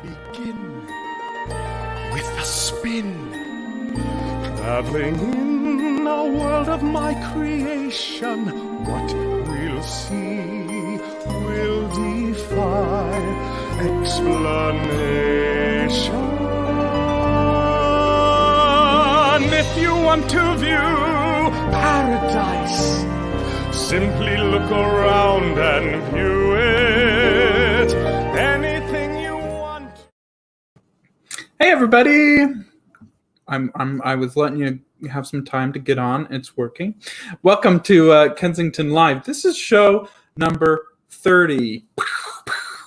begin with a spin. Traveling in a world of my creation, what we'll see will defy explanation. If you want to view paradise, simply look around and view it. Anything you want. Hey everybody! I was letting you have some time to get on. It's working. Welcome to Kensington Live. This is show number 30.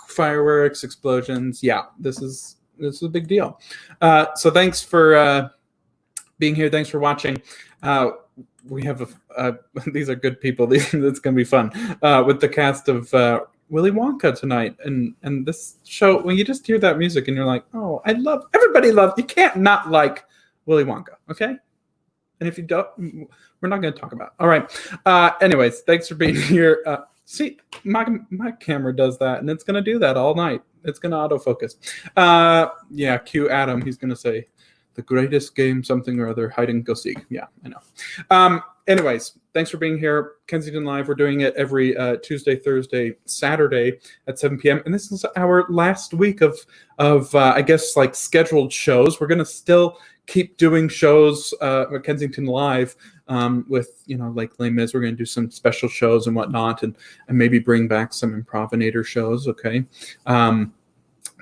Fireworks, explosions. Yeah, this is a big deal. So thanks for being here. Thanks for watching. We have these are good people. It's going to be fun with the cast of Willy Wonka tonight. And this show, when you just hear that music and you're like, oh, everybody loves. You can't not like Willy Wonka, okay? And if you don't, we're not going to talk about it. All right. Anyways, thanks for being here. See, my camera does that, and it's going to do that all night. It's going to autofocus. Yeah, cue Adam. He's going to say, the greatest game, something or other, hide and go seek. Yeah, I know. Anyways, thanks for being here. Kensington Live, we're doing it every Tuesday, Thursday, Saturday at 7 p.m. And this is our last week of I guess, like scheduled shows. We're going to still keep doing shows at Kensington Live with, like Les Mis. We're going to do some special shows and whatnot, and maybe bring back some Improvinator shows, okay?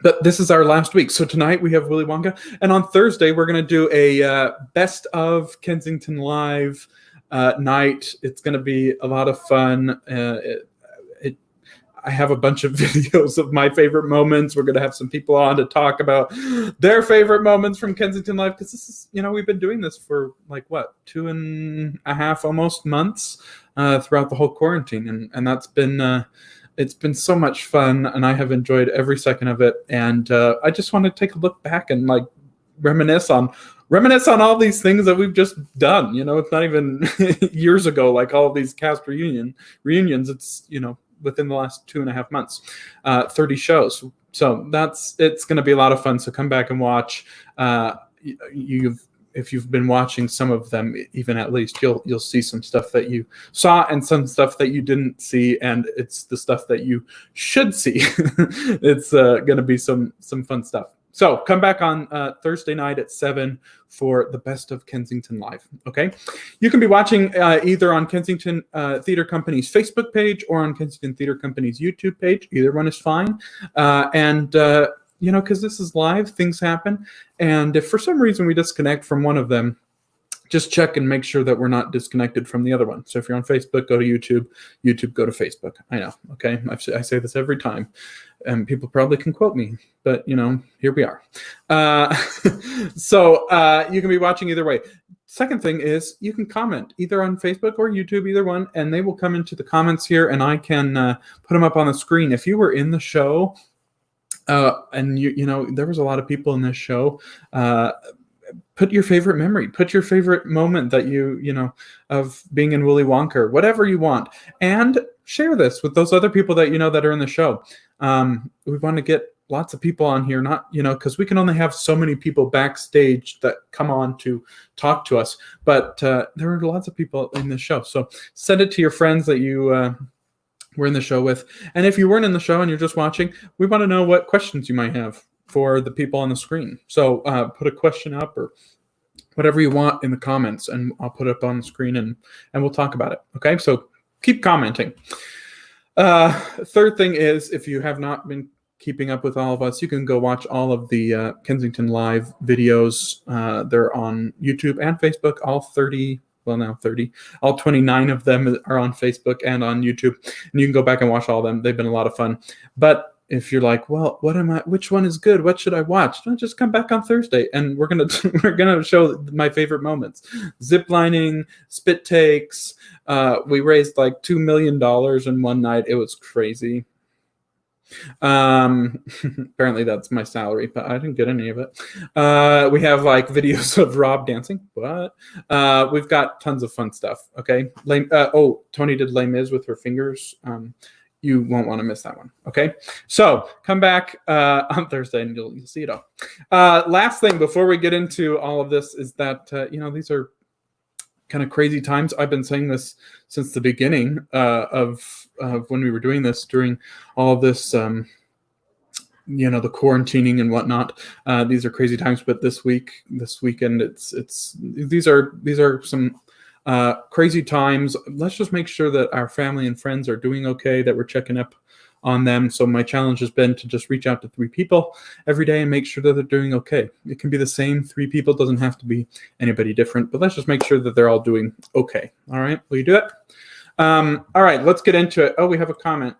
But this is our last week. So tonight we have Willy Wonka. And on Thursday, we're going to do a best of Kensington Live night. It's going to be a lot of fun. I have a bunch of videos of my favorite moments. We're going to have some people on to talk about their favorite moments from Kensington Live. Because this is, we've been doing this for 2.5 almost months throughout the whole quarantine. And that's been... it's been so much fun, and I have enjoyed every second of it. And I just want to take a look back and reminisce on all these things that we've just done. It's not even years ago, like all of these cast reunions. It's within the last 2.5 months, 30 shows. So it's going to be a lot of fun. So come back and watch. If you've been watching some of them, even at least, you'll see some stuff that you saw and some stuff that you didn't see, and it's the stuff that you should see. It's going to be some fun stuff. So come back on Thursday night at 7 for the best of Kensington Live, okay? You can be watching either on Kensington Theatre Company's Facebook page or on Kensington Theatre Company's YouTube page. Either one is fine. Because this is live, things happen. And if for some reason we disconnect from one of them, just check and make sure that we're not disconnected from the other one. So if you're on Facebook, go to YouTube. YouTube, go to Facebook. I know, okay? I say this every time. And people probably can quote me. But, here we are. So you can be watching either way. Second thing is you can comment either on Facebook or YouTube, either one, and they will come into the comments here, and I can put them up on the screen. If you were in the show... and there was a lot of people in this show. Put your favorite memory, put your favorite moment that you of being in Willy Wonka, or whatever you want, and share this with those other people that that are in the show. We want to get lots of people on here, not because we can only have so many people backstage that come on to talk to us, but there are lots of people in this show. So send it to your friends that you. We're in the show with. And if you weren't in the show and you're just watching, we want to know what questions you might have for the people on the screen. So put a question up or whatever you want in the comments, and I'll put it up on the screen and we'll talk about it. Okay, so keep commenting. Third thing is, if you have not been keeping up with all of us, you can go watch all of the Kensington Live videos. They're on YouTube and Facebook, all 30. Well, now 30. All 29 of them are on Facebook and on YouTube. And you can go back and watch all of them. They've been a lot of fun. But if you're like, well, which one is good? What should I watch? Don't just come back on Thursday, and we're gonna show my favorite moments. Ziplining, spit takes. We raised $2 million in one night. It was crazy. Apparently that's my salary, but I didn't get any of it. We have videos of Rob dancing. What? We've got tons of fun stuff. Okay. Tony did Les Mis with her fingers. you won't want to miss that one. Okay, so come back on Thursday and you'll see it all. Last thing before we get into all of this is that these are kind of crazy times. I've been saying this since the beginning of when we were doing this during all of this. The quarantining and whatnot. These are crazy times, but this weekend, these are some crazy times. Let's just make sure that our family and friends are doing okay, that we're checking up on them. So my challenge has been to just reach out to 3 people every day and make sure that they're doing okay. It can be the same 3 people, doesn't have to be anybody different, but let's just make sure that they're all doing okay. All right, will you do it? All right, let's get into it. Oh, we have a comment.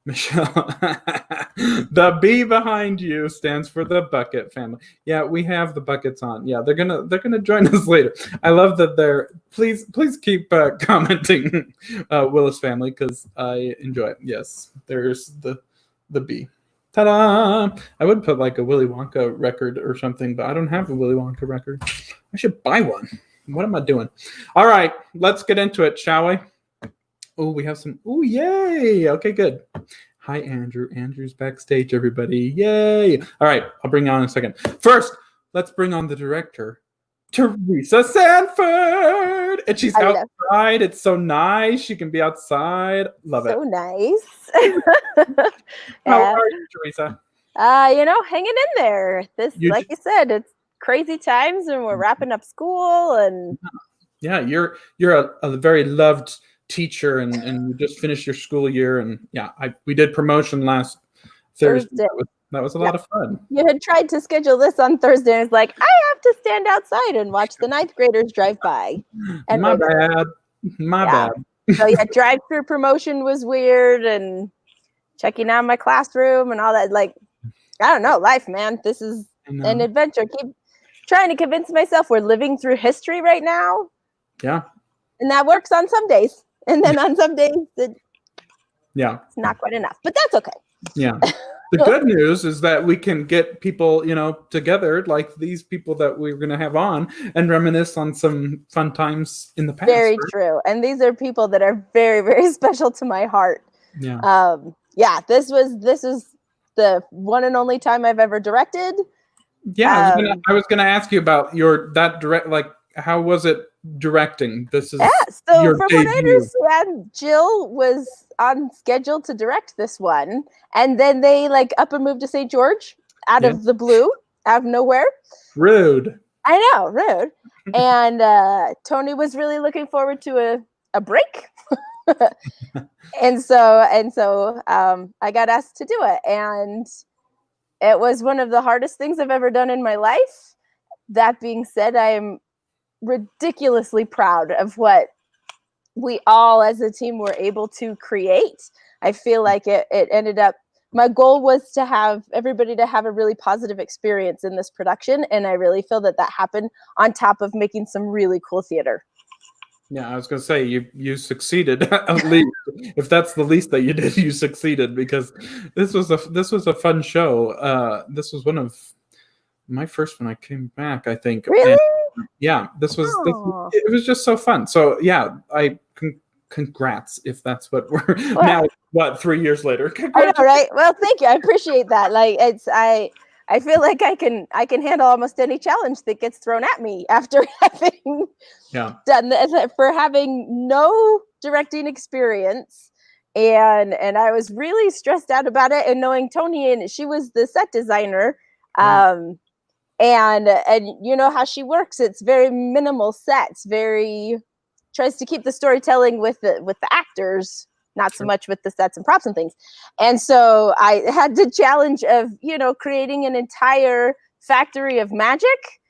Michelle, the B behind you stands for the Bucket family. Yeah, we have the buckets on. Yeah, they're gonna join us later. I love that they're. Please keep commenting, Willis family, because I enjoy it. Yes, there's the B. Ta-da! I would put like a Willy Wonka record or something, but I don't have a Willy Wonka record. I should buy one. What am I doing? All right, let's get into it, shall we? Oh, we have some. Oh, yay. Okay, good. Hi, Andrew. Andrew's backstage, everybody. Yay. All right, I'll bring you on in a second. First, let's bring on the director, Teresa Sanford. And she's outside. It's so nice. She can be outside. Love it. So nice. How are you, Teresa? Hanging in there. Like you said, it's crazy times and we're wrapping up school and yeah, you're a very loved teacher and you just finished your school year, and we did promotion last Thursday. That was a lot of fun. You had tried to schedule this on Thursday and it's like, I have to stand outside and watch the 9th graders drive by. And my bad. So drive-through promotion was weird and checking out my classroom and all that. Like, I don't know, life, man. This is an adventure. Keep trying to convince myself we're living through history right now. Yeah. And that works on some days. And then on some days, it's not quite enough. But that's okay. Yeah. The good news is that we can get people, together, like these people that we're going to have on, and reminisce on some fun times in the past. Very true. And these are people that are very, very special to my heart. Yeah. This is the one and only time I've ever directed. Yeah. I was going to ask you about how was it directing? This is so from what I understand, Jill was on schedule to direct this one, and then they up and moved to St. George out of the blue, out of nowhere. Rude. I know, rude. And Tony was really looking forward to a break. and so I got asked to do it, and it was one of the hardest things I've ever done in my life. That being said, I am ridiculously proud of what we all as a team were able to create. I feel like it ended up, my goal was to have everybody to have a really positive experience in this production, and I really feel that happened on top of making some really cool theater. Yeah, I was going to say you succeeded at least. If that's the least that you did, you succeeded, because this was a fun show. This was one of my first when I came back, I think. Really? And it was just so fun. So I congrats, if that's what we're now 3 years later. I know, right? Well, thank you. I appreciate that. Like I feel like I can handle almost any challenge that gets thrown at me after having done this, for having no directing experience. And I was really stressed out about it, and knowing Tony, and she was the set designer. And you know how she works. It's very minimal sets, tries to keep the storytelling with the actors, not so much with the sets and props and things. And so I had the challenge of, creating an entire factory of magic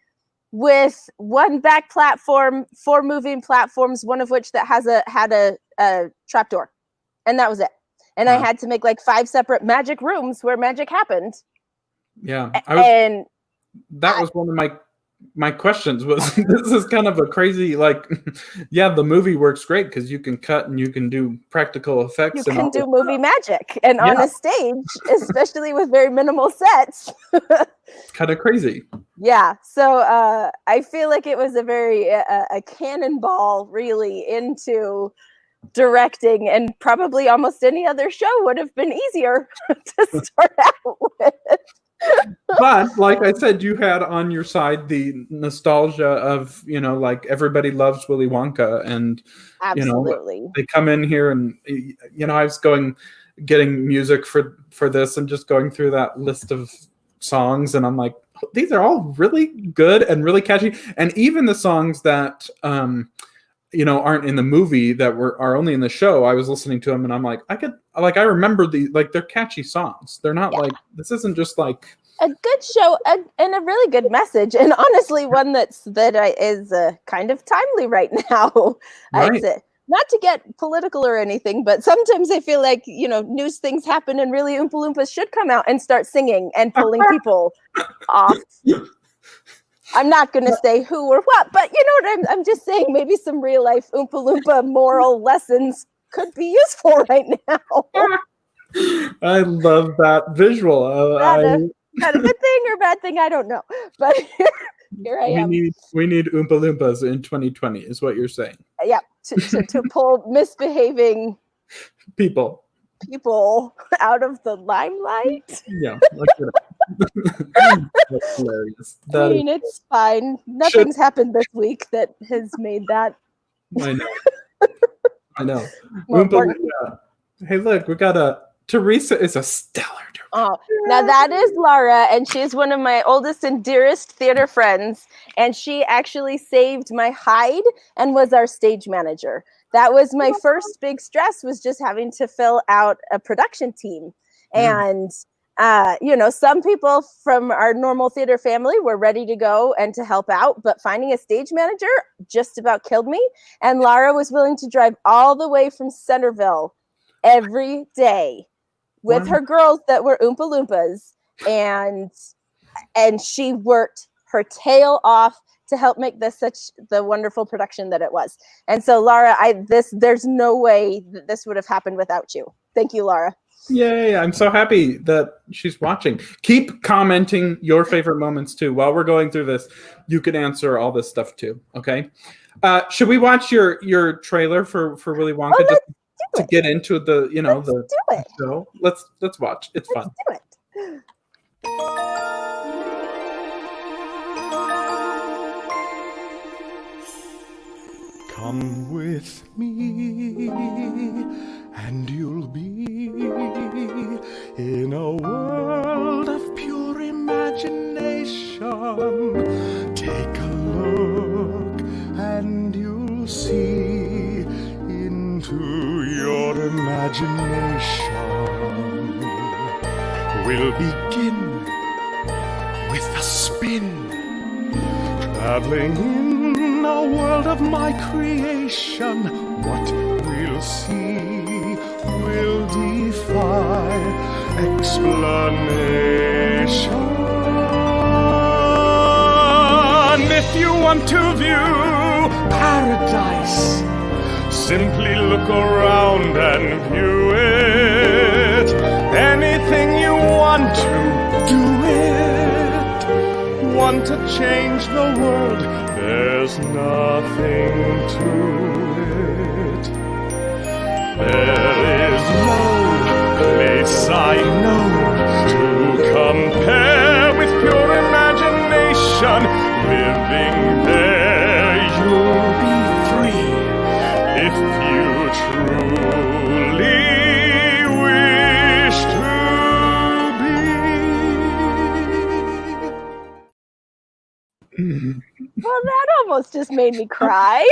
with one back platform, 4 moving platforms, one of which that had a trapdoor. And that was it. And I had to make 5 separate magic rooms where magic happened. Yeah. That was one of my questions was, this is kind of a crazy, the movie works great because you can cut and you can do practical effects. You can do movie magic, and on a stage, especially with very minimal sets. Kind of crazy. Yeah. So I feel like it was a very a cannonball really into directing, and probably almost any other show would have been easier to start out with. But like I said, you had on your side the nostalgia of, like everybody loves Willy Wonka, and Absolutely. they come in here, and I was getting music for this and just going through that list of songs, and I'm like, these are all really good and really catchy, and even the songs that aren't in the movie that are only in the show, I was listening to them and I'm like, I remember they're catchy songs. They're not like, this isn't just like a good show and a really good message, and honestly one that is kind of timely right now. Right. I'd say. Not to get political or anything, but sometimes I feel like, news things happen and really Oompa Loompas should come out and start singing and pulling people off. I'm not going to say who or what, but you know what I'm just saying, maybe some real life Oompa Loompa moral lessons could be useful right now. I love that visual. Not a good thing or bad thing, I don't know. But here I am. We need Oompa Loompas in 2020 is what you're saying. Yeah, to pull misbehaving people out of the limelight. Yeah, that's hilarious. It's fine. Nothing's happened this week that has made that. I know. Hey, look, we got Teresa is a stellar director. Oh, now that is Laura, and she's one of my oldest and dearest theater friends, and she actually saved my hide and was our stage manager. That was my first big stress, was just having to fill out a production team. And, some people from our normal theater family were ready to go and to help out, but finding a stage manager just about killed me. And Laura was willing to drive all the way from Centerville every day with her girls that were Oompa Loompas, and she worked her tail off to help make this such the wonderful production that it was. And so, Laura, there's no way that this would have happened without you. Thank you, Laura. Yay, I'm so happy that she's watching. Keep commenting your favorite moments too. While we're going through this, you can answer all this stuff too, okay? Should we watch your trailer for Willy Wonka to get into the the show? Let's watch. It's fun. Let's do it. Come with me, and you'll be in a world of pure imagination. Take a look, and you'll see into your imagination. We'll begin with a spin, traveling in a world of my creation. What we'll see will defy explanation. If you want to view paradise, simply look around and view it. Anything you want to, do it. Want to change the world, there's nothing to it. There is no place I know to compare with pure imagination. Living there, you'll be free if you truly wish to be. Well, that almost just made me cry.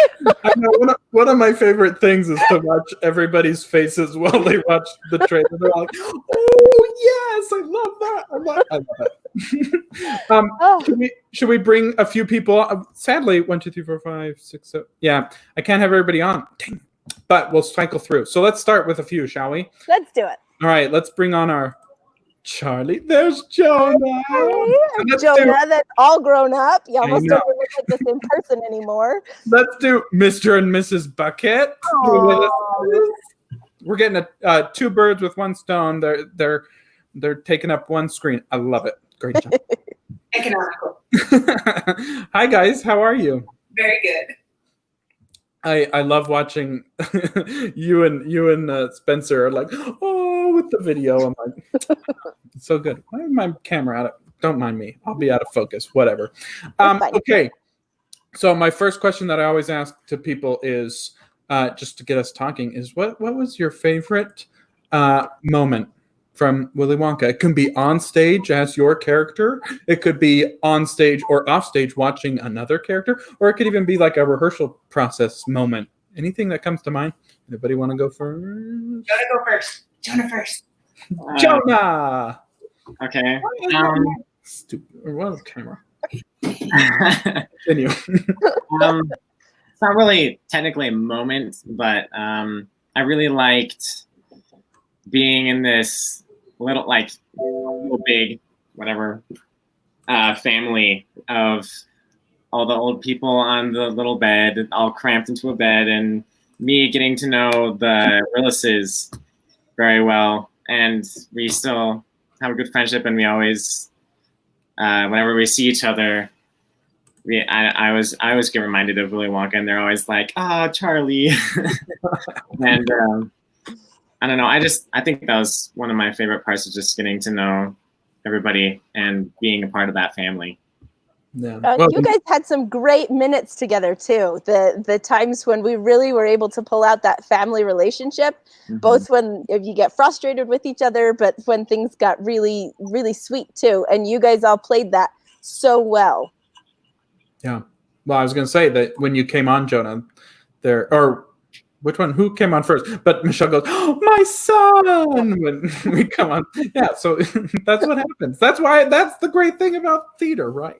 I know, one of my favorite things is to watch everybody's faces while they watch the trailer. They're like, "Oh yes, I love that! I love it." Should we bring a few people? Sadly, 1, 2, 3, 4, 5, 6, 7. Yeah, I can't have everybody on. Dang. But we'll cycle through. So let's start with a few, shall we? Let's do it. All right, let's bring on our Charlie. There's Jonah. Hey, Jonah, that's all grown up. You almost don't look like the same person anymore. Let's do Mr. and Mrs. Bucket. Aww. We're getting two birds with one stone. They're taking up one screen. I love it. Great job. Economical. Hi guys, how are you? Very good. I love watching you and Spencer are like, oh, with the video. I'm like, it's so good. Why is my camera out of? Don't mind me. I'll be out of focus. Whatever. Fine. Okay. So my first question that I always ask to people is, just to get us talking, is what was your favorite moment from Willy Wonka? It can be on stage as your character. It could be on stage or off stage watching another character, or it could even be like a rehearsal process moment. Anything that comes to mind? Anybody want to go first? Jonah, go first. Jonah first. Jonah. Okay. Stupid. Or what camera? Continue. It's not really technically a moment, but I really liked being in this little big whatever family of all the old people on the little bed, all cramped into a bed, and me getting to know the Willises very well, and we still have a good friendship, and we always whenever we see each other, I always get reminded of Willy Wonka, and they're always like, Charlie. And I don't know, I think that was one of my favorite parts, of just getting to know everybody and being a part of that family. Yeah. You guys had some great minutes together too. The times when we really were able to pull out that family relationship, both when if you get frustrated with each other, but when things got really, really sweet too. And you guys all played that so well. Yeah. Well, I was going to say that when you came on, Jonah, or which one? Who came on first? But Michelle goes, "Oh, my son!" When we come on. Yeah. So that's what happens. That's the great thing about theater, right?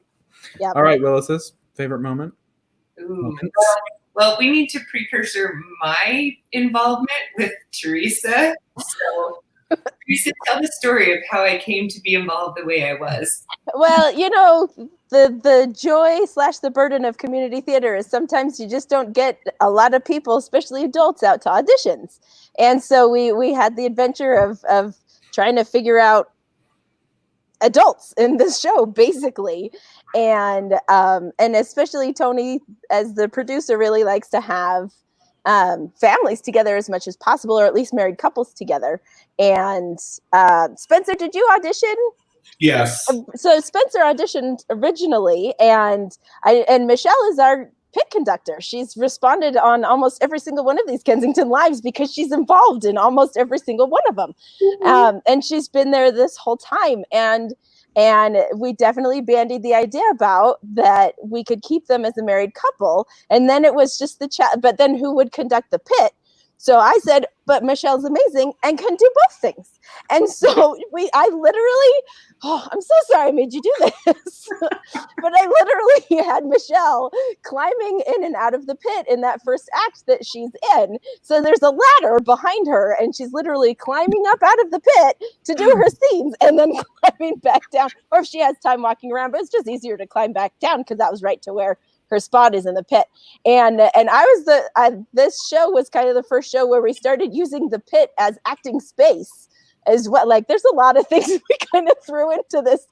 Yeah. All right, Willis's favorite moment. Ooh. Well, we need to precursor my involvement with Teresa. So, Teresa, tell the story of how I came to be involved the way I was. Well, the joy / the burden of community theater is sometimes you just don't get a lot of people, especially adults, out to auditions. And so we had the adventure of trying to figure out adults in this show, basically. And especially Tony, as the producer, really likes to have families together as much as possible, or at least married couples together. And Spencer, did you audition? Yes. So Spencer auditioned originally, and Michelle is our pit conductor. She's responded on almost every single one of these Kensington Lives because she's involved in almost every single one of them. And she's been there this whole time. And we definitely bandied the idea about that we could keep them as a married couple. And then it was just the chat, but then who would conduct the pit? So I said, but Michelle's amazing and can do both things. And so I literally, I'm so sorry I made you do this. But I literally had Michelle climbing in and out of the pit in that first act that she's in. So there's a ladder behind her, and she's literally climbing up out of the pit to do her scenes and then climbing back down. Or if she has time walking around, but it's just easier to climb back down because that was right to where her spot is in the pit. And this show was kind of the first show where we started using the pit as acting space as well. Like there's a lot of things we kind of threw into this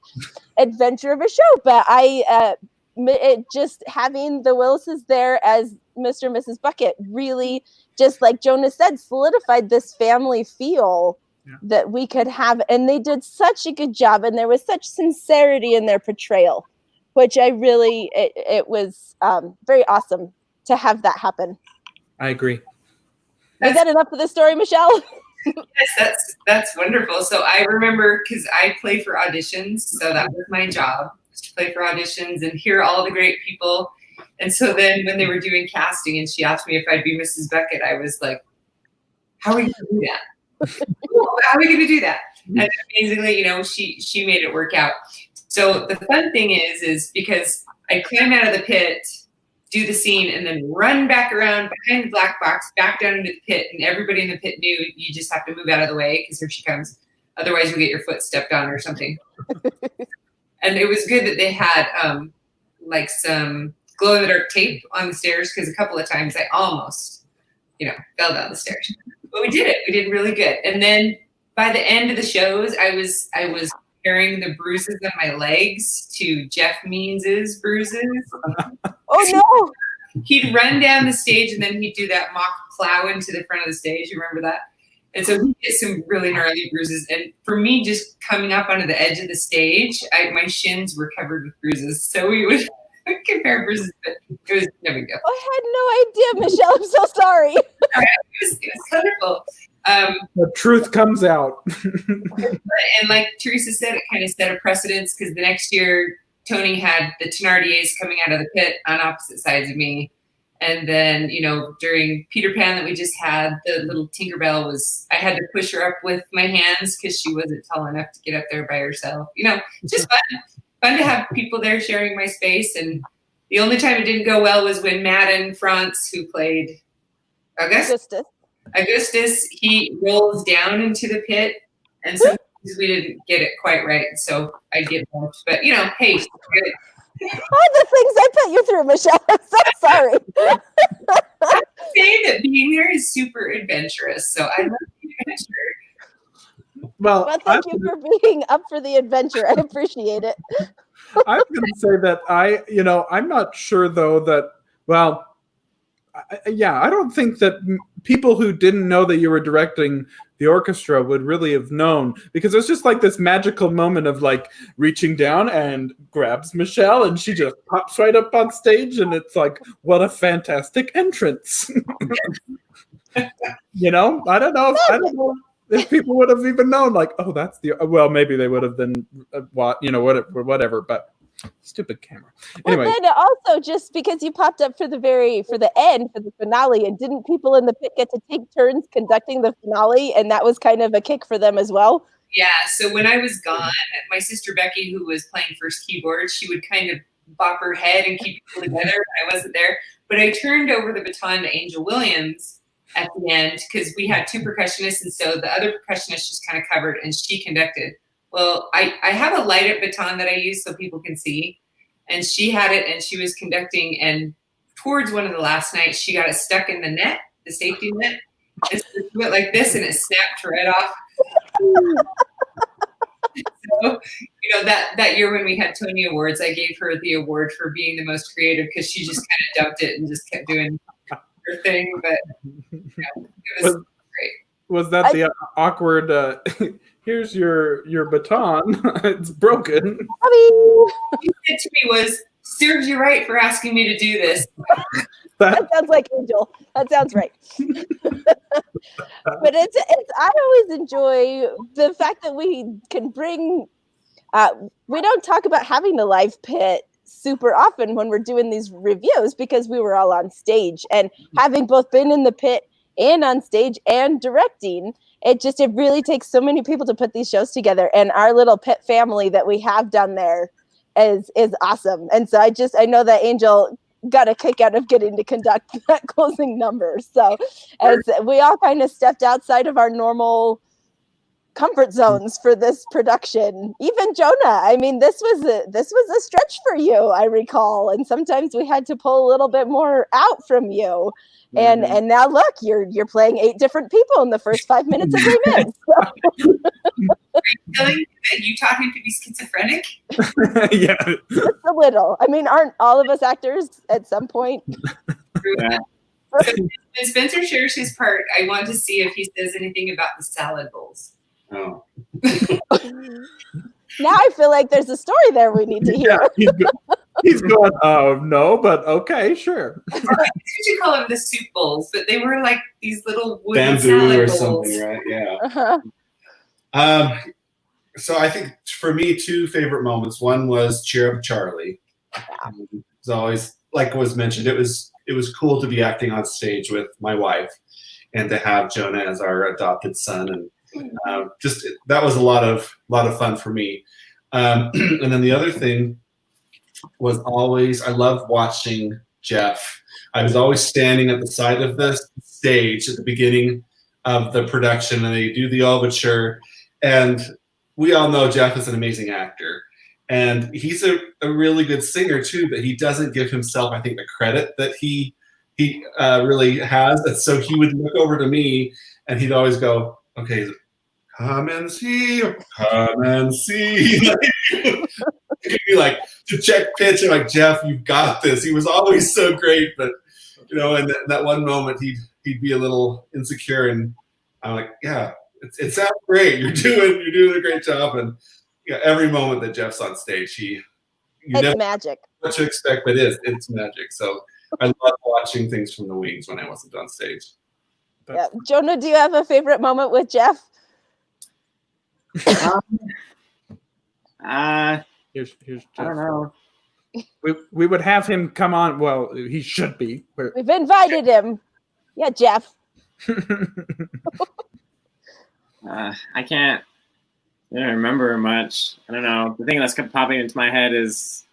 adventure of a show, but just having the Willises there as Mr. and Mrs. Bucket really, just like Jonah said, solidified this family feel that we could have. And they did such a good job, and there was such sincerity in their portrayal, which I really, it was very awesome to have that happen. I agree. Is that enough for the story, Michelle? Yes, that's wonderful. So I remember, because I play for auditions, so that was my job, was to play for auditions and hear all the great people. And so then when they were doing casting and she asked me if I'd be Mrs. Beckett, I was like, how are we going to do that? How are we going to do that? And basically, she made it work out. So the fun thing is because I climb out of the pit, do the scene, and then run back around behind the black box, back down into the pit, and everybody in the pit knew you just have to move out of the way because here she comes. Otherwise, you'll get your foot stepped on or something. And it was good that they had like some glow-in-the-dark tape on the stairs, because a couple of times I almost, fell down the stairs. But we did it. We did really good. And then by the end of the shows, I was comparing the bruises on my legs to Jeff Means's bruises. Oh no! he'd run down the stage and then he'd do that mock plow into the front of the stage. You remember that? And so he'd get some really gnarly bruises. And for me, just coming up onto the edge of the stage, my shins were covered with bruises. So we would compare bruises, but it was no big deal. I had no idea, Michelle. I'm so sorry. It was wonderful. The truth comes out. And like Teresa said, it kind of set a precedence because the next year Tony had the Thenardiers coming out of the pit on opposite sides of me. And then, during Peter Pan that we just had, the little Tinkerbell I had to push her up with my hands because she wasn't tall enough to get up there by herself. Just fun to have people there sharing my space. And the only time it didn't go well was when Madden France, who played Augustus, he rolls down into the pit, and sometimes we didn't get it quite right, so I'd get bumped. But hey, good. All the things I put you through, Michelle. I'm so sorry. I'm saying that being there is super adventurous, so I love the adventure. Well, thank you for being up for the adventure. I appreciate it. I was going to say that I'm not sure though that, I don't think that people who didn't know that you were directing the orchestra would really have known, because it's just like this magical moment of like reaching down and grabs Michelle and she just pops right up on stage and it's like, what a fantastic entrance. I don't know if people would have even known, like, oh, that's maybe they would have been whatever, but stupid camera. Anyway. Well, then also, just because you popped up for the end, for the finale, and didn't people in the pit get to take turns conducting the finale, and that was kind of a kick for them as well? Yeah, so when I was gone, my sister Becky, who was playing first keyboard, she would kind of bop her head and keep people together when I wasn't there. But I turned over the baton to Angel Williams at the end because we had two percussionists, and so the other percussionist just kind of covered, and she conducted. Well, I have a light-up baton that I use so people can see, and she had it, and she was conducting, and towards one of the last nights, she got it stuck in the net, the safety net, and so it went like this, and it snapped right off. So, that year when we had Tony Awards, I gave her the award for being the most creative because she just kind of dumped it and just kept doing her thing, but it was great. Was that the awkward... here's your baton. It's broken. What he said to me was, serves you right for asking me to do this. That sounds like Angel. That sounds right. But I always enjoy the fact that we can bring, we don't talk about having a live pit super often when we're doing these reviews because we were all on stage, and having both been in the pit and on stage and directing, it really takes so many people to put these shows together, and our little pit family that we have down there is awesome. And so I know that Angel got a kick out of getting to conduct that closing number. So as we all kind of stepped outside of our normal comfort zones for this production. Even Jonah, I mean, this was a stretch for you, I recall, and sometimes we had to pull a little bit more out from you. And now look, you're playing 8 different people in the first 5 minutes of remix. So. Are you telling me that you taught him to be schizophrenic? Yeah, just a little. I mean, aren't all of us actors at some point? Yeah. So when Spencer shares his part, I want to see if he says anything about the salad bowls. Oh. Now I feel like there's a story there we need to hear. Yeah, he's going, oh, no, but okay, sure. I used to call them the soup bowls, but they were like these little wooden Bamboo salad or bowls. something, right? Yeah. Uh-huh. So I think for me, 2 favorite moments. One was Cheer Up Charlie. It's always, like was mentioned, it was cool to be acting on stage with my wife and to have Jonah as our adopted son, and just that was a lot of fun for me. And then the other thing was always, I loved watching Jeff. I was always standing at the side of the stage at the beginning of the production, and they do the overture, and we all know Jeff is an amazing actor, and he's a really good singer too, but he doesn't give himself, I think, the credit that he really has. And so he would look over to me, and he'd always go, "Okay, come and see, come and see." He'd be like to check pitch. I'm like, Jeff, you've got this. He was always so great, but in that one moment, he'd be a little insecure, and I'm like, yeah, it sounds great. You're doing a great job, and every moment that Jeff's on stage, it's never magic. Know what to expect, but it's magic. So I love watching things from the wings when I wasn't on stage. Yeah. Jonah, do you have a favorite moment with Jeff? Here's Jeff. I don't know. We would have him come on. Well, he should be. We've invited him. Yeah, Jeff. I can't remember much. I don't know. The thing that's popping into my head is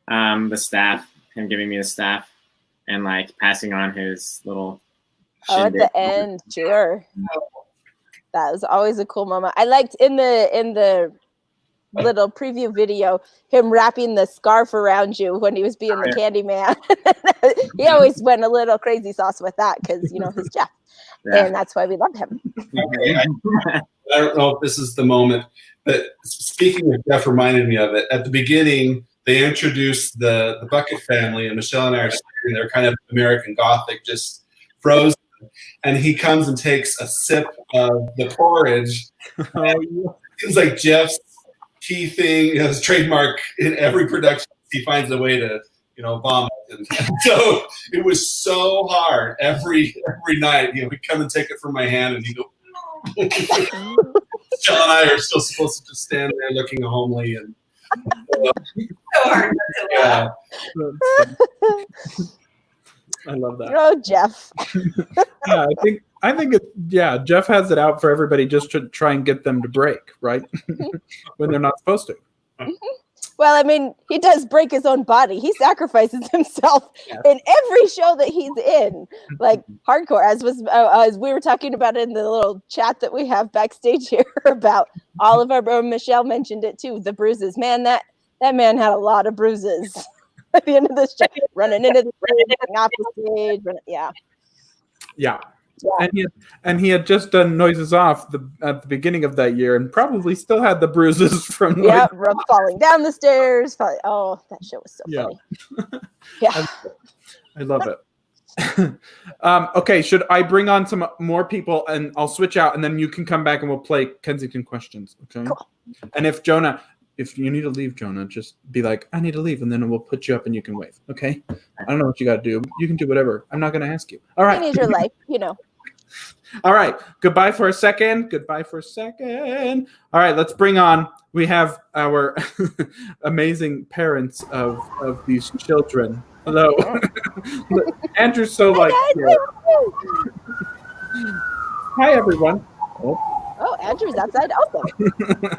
the staff, him giving me the staff and like passing on his little at the end, sure. That was always a cool moment. I liked in the little preview video him wrapping the scarf around you when he was being the candy man. He always went a little crazy sauce with that because his Jeff. Yeah. And that's why we love him. I don't know if this is the moment, but speaking of Jeff reminded me of it. At the beginning, they introduced the Bucket family, and Michelle and I are sitting there kind of American Gothic, just frozen. And he comes and takes a sip of the porridge. It's like Jeff's key thing, his trademark in every production. He finds a way to, vomit. And so it was so hard every night. He'd come and take it from my hand, and he'd go. Michelle and I are still supposed to just stand there looking homely and. So hard. Yeah. I love that. Oh, Jeff. Yeah, I think Jeff has it out for everybody just to try and get them to break, right? When they're not supposed to. Well, I mean, he does break his own body. He sacrifices himself in every show that he's in, like hardcore. As we were talking about in the little chat that we have backstage here about all of our. Michelle mentioned it too. The bruises, man. That man had a lot of bruises at the end of this show. Running into the off the stage. Yeah. And he had just done Noises Off at the beginning of that year, and probably still had the bruises from falling down the stairs. Oh, that show was so funny. Yeah, I love it. Okay, should I bring on some more people, and I'll switch out, and then you can come back and we'll play Kensington questions. Okay. Cool. And if you need to leave, Jonah, just be like, I need to leave, and then we'll put you up and you can wave. Okay? I don't know what you got to do. You can do whatever. I'm not going to ask you. All right. You need your life, All right. Goodbye for a second. All right. Let's bring on. We have our amazing parents of these children. Hello. Andrew's so like. Hi, everyone. Oh, Andrew's outside also.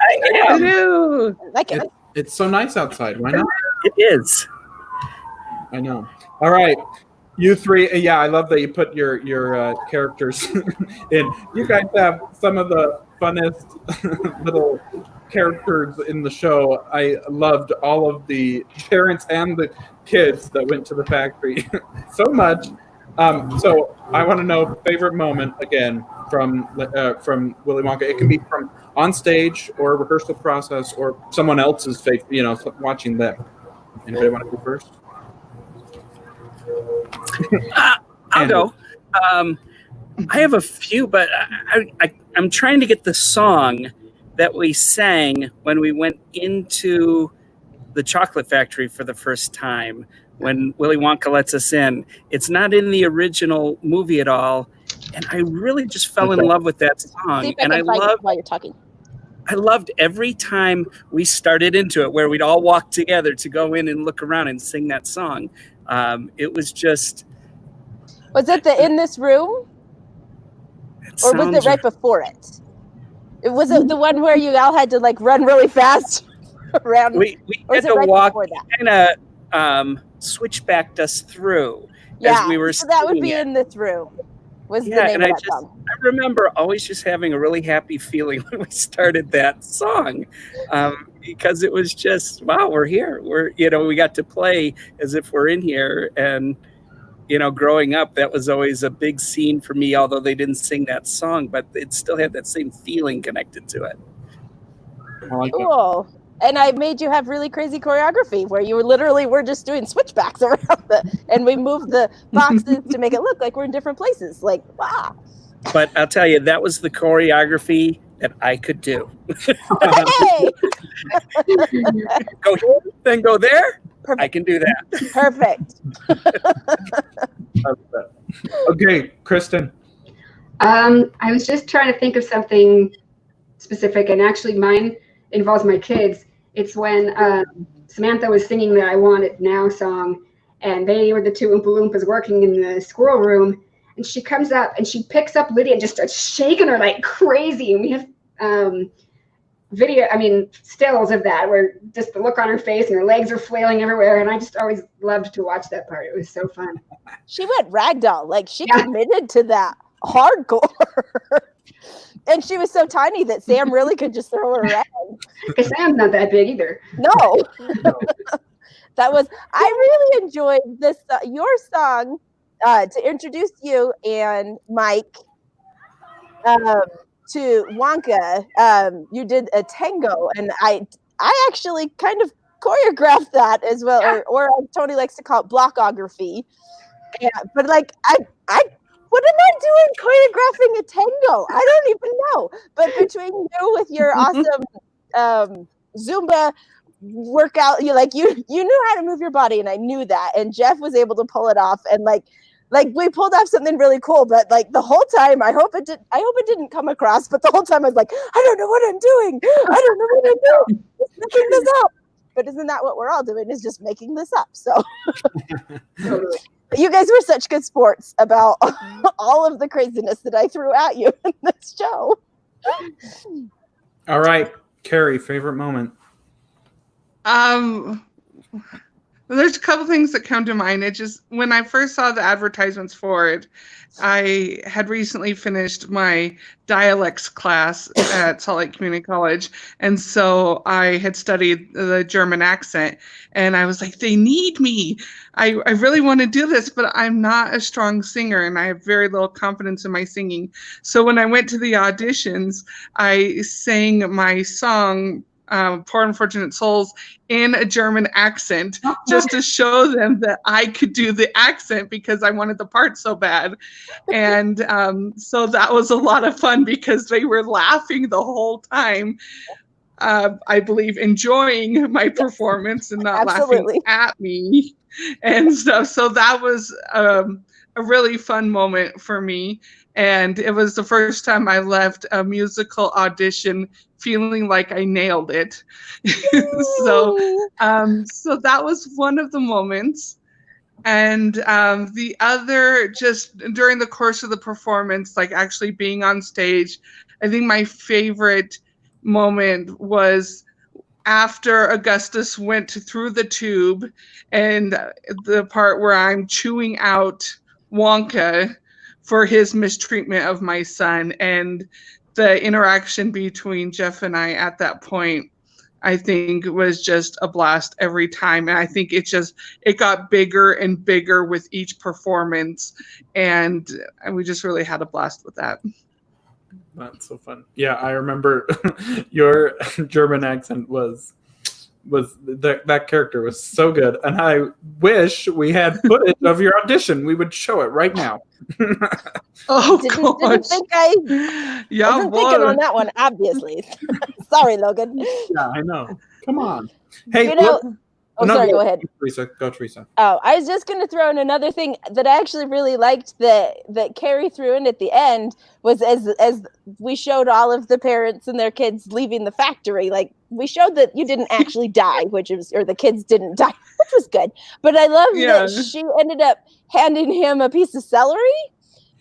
I do. Like it. It's so nice outside. Why not? It is. I know. All right. You three, I love that you put your characters in. You guys have some of the funnest little characters in the show. I loved all of the parents and the kids that went to the factory so much. So I want to know favorite moment again from Willy Wonka. It can be from on stage or rehearsal process or someone else's watching them. Anybody want to go first? I'll go. I have a few, but I'm trying to get the song that we sang when we went into the chocolate factory for the first time, when Willy Wonka lets us in. It's not in the original movie at all, and I really just fell in love with that song. And I love while you're talking. I loved every time we started into it, where we'd all walk together to go in and look around and sing that song. It was just. Was it the In This Room? Or was it right before it? Was it the one where you all had to like run really fast around? We had to walk, kind of switchbacked us through as we were. So that would be In This Room. Was the name of that song. I remember always just having a really happy feeling when we started that song, because it was just, wow, we're here. We got to play as if we're in here. And, growing up, that was always a big scene for me, although they didn't sing that song, but it still had that same feeling connected to it. Cool. And I made you have really crazy choreography where you were just doing switchbacks around and we moved the boxes to make it look like we're in different places. Like, wow. But I'll tell you, that was the choreography that I could do. Hey! Go here, then go there. Perfect. I can do that. Perfect. Okay, Kristen. I was just trying to think of something specific, and actually mine involves my kids. It's when Samantha was singing the I Want It Now song, and they were the two Oompa Loompas working in the squirrel room, and she comes up and she picks up Lydia and just starts shaking her like crazy. And we have stills of that where just the look on her face and her legs are flailing everywhere, and I just always loved to watch that part. It was so fun. She went ragdoll. Like, she committed to that hardcore. And she was so tiny that Sam really could just throw her around. Because Sam's not that big either. No. I really enjoyed this, your song, to introduce you and Mike to Wonka. You did a tango, and I actually kind of choreographed that as well, or Tony likes to call it blockography. Yeah, but like what am I doing choreographing a tango? I don't even know. But between you with your awesome Zumba workout, you knew how to move your body, and I knew that. And Jeff was able to pull it off, and like we pulled off something really cool. But like the whole time, I hope it didn't come across. But the whole time I was like, I don't know what I'm doing. I don't know what I'm doing. Just making this up. But isn't that what we're all doing? Is just making this up. So. Totally. You guys were such good sports about all of the craziness that I threw at you in this show. All right, Carrie, favorite moment. There's a couple things that come to mind. It just, when I first saw the advertisements for it, I had recently finished my dialects class at Salt Lake Community College. And so I had studied the German accent, and I was like, they need me. I really want to do this, but I'm not a strong singer, and I have very little confidence in my singing. So when I went to the auditions, I sang my song, Poor Unfortunate Souls, in a German accent, just to show them that I could do the accent because I wanted the part so bad. And so that was a lot of fun because they were laughing the whole time. I believe enjoying my performance and not laughing at me and stuff. So that was a really fun moment for me. And it was the first time I left a musical audition feeling like I nailed it. So that was one of the moments. And the other, just during the course of the performance, like actually being on stage, I think my favorite moment was after Augustus went through the tube, and the part where I'm chewing out Wonka for his mistreatment of my son, and the interaction between Jeff and I at that point, I think was just a blast every time. And I think it got bigger and bigger with each performance, and we just really had a blast with that. That's so fun. Yeah, I remember your German accent was that character was so good, and I wish we had footage of your audition. We would show it right now. Oh, didn't think I wasn't thinking on that one, obviously. Sorry, Logan. Yeah, I know. Come on. Hey, sorry, go ahead. Go, Teresa. Oh, I was just going to throw in another thing that I actually really liked that Carrie threw in at the end was as we showed all of the parents and their kids leaving the factory, like we showed that you didn't actually die, or the kids didn't die, which was good. But I love that she ended up handing him a piece of celery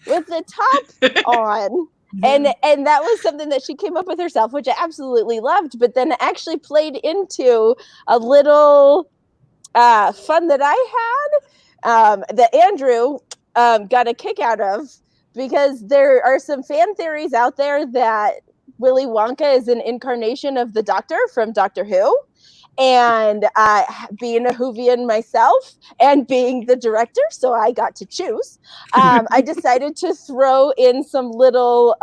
with the top on. And that was something that she came up with herself, which I absolutely loved, but then it actually played into a little fun that I had that Andrew got a kick out of, because there are some fan theories out there that Willy Wonka is an incarnation of the Doctor from Doctor Who. And being a Whovian myself and being the director, so I got to choose, I decided to throw in some little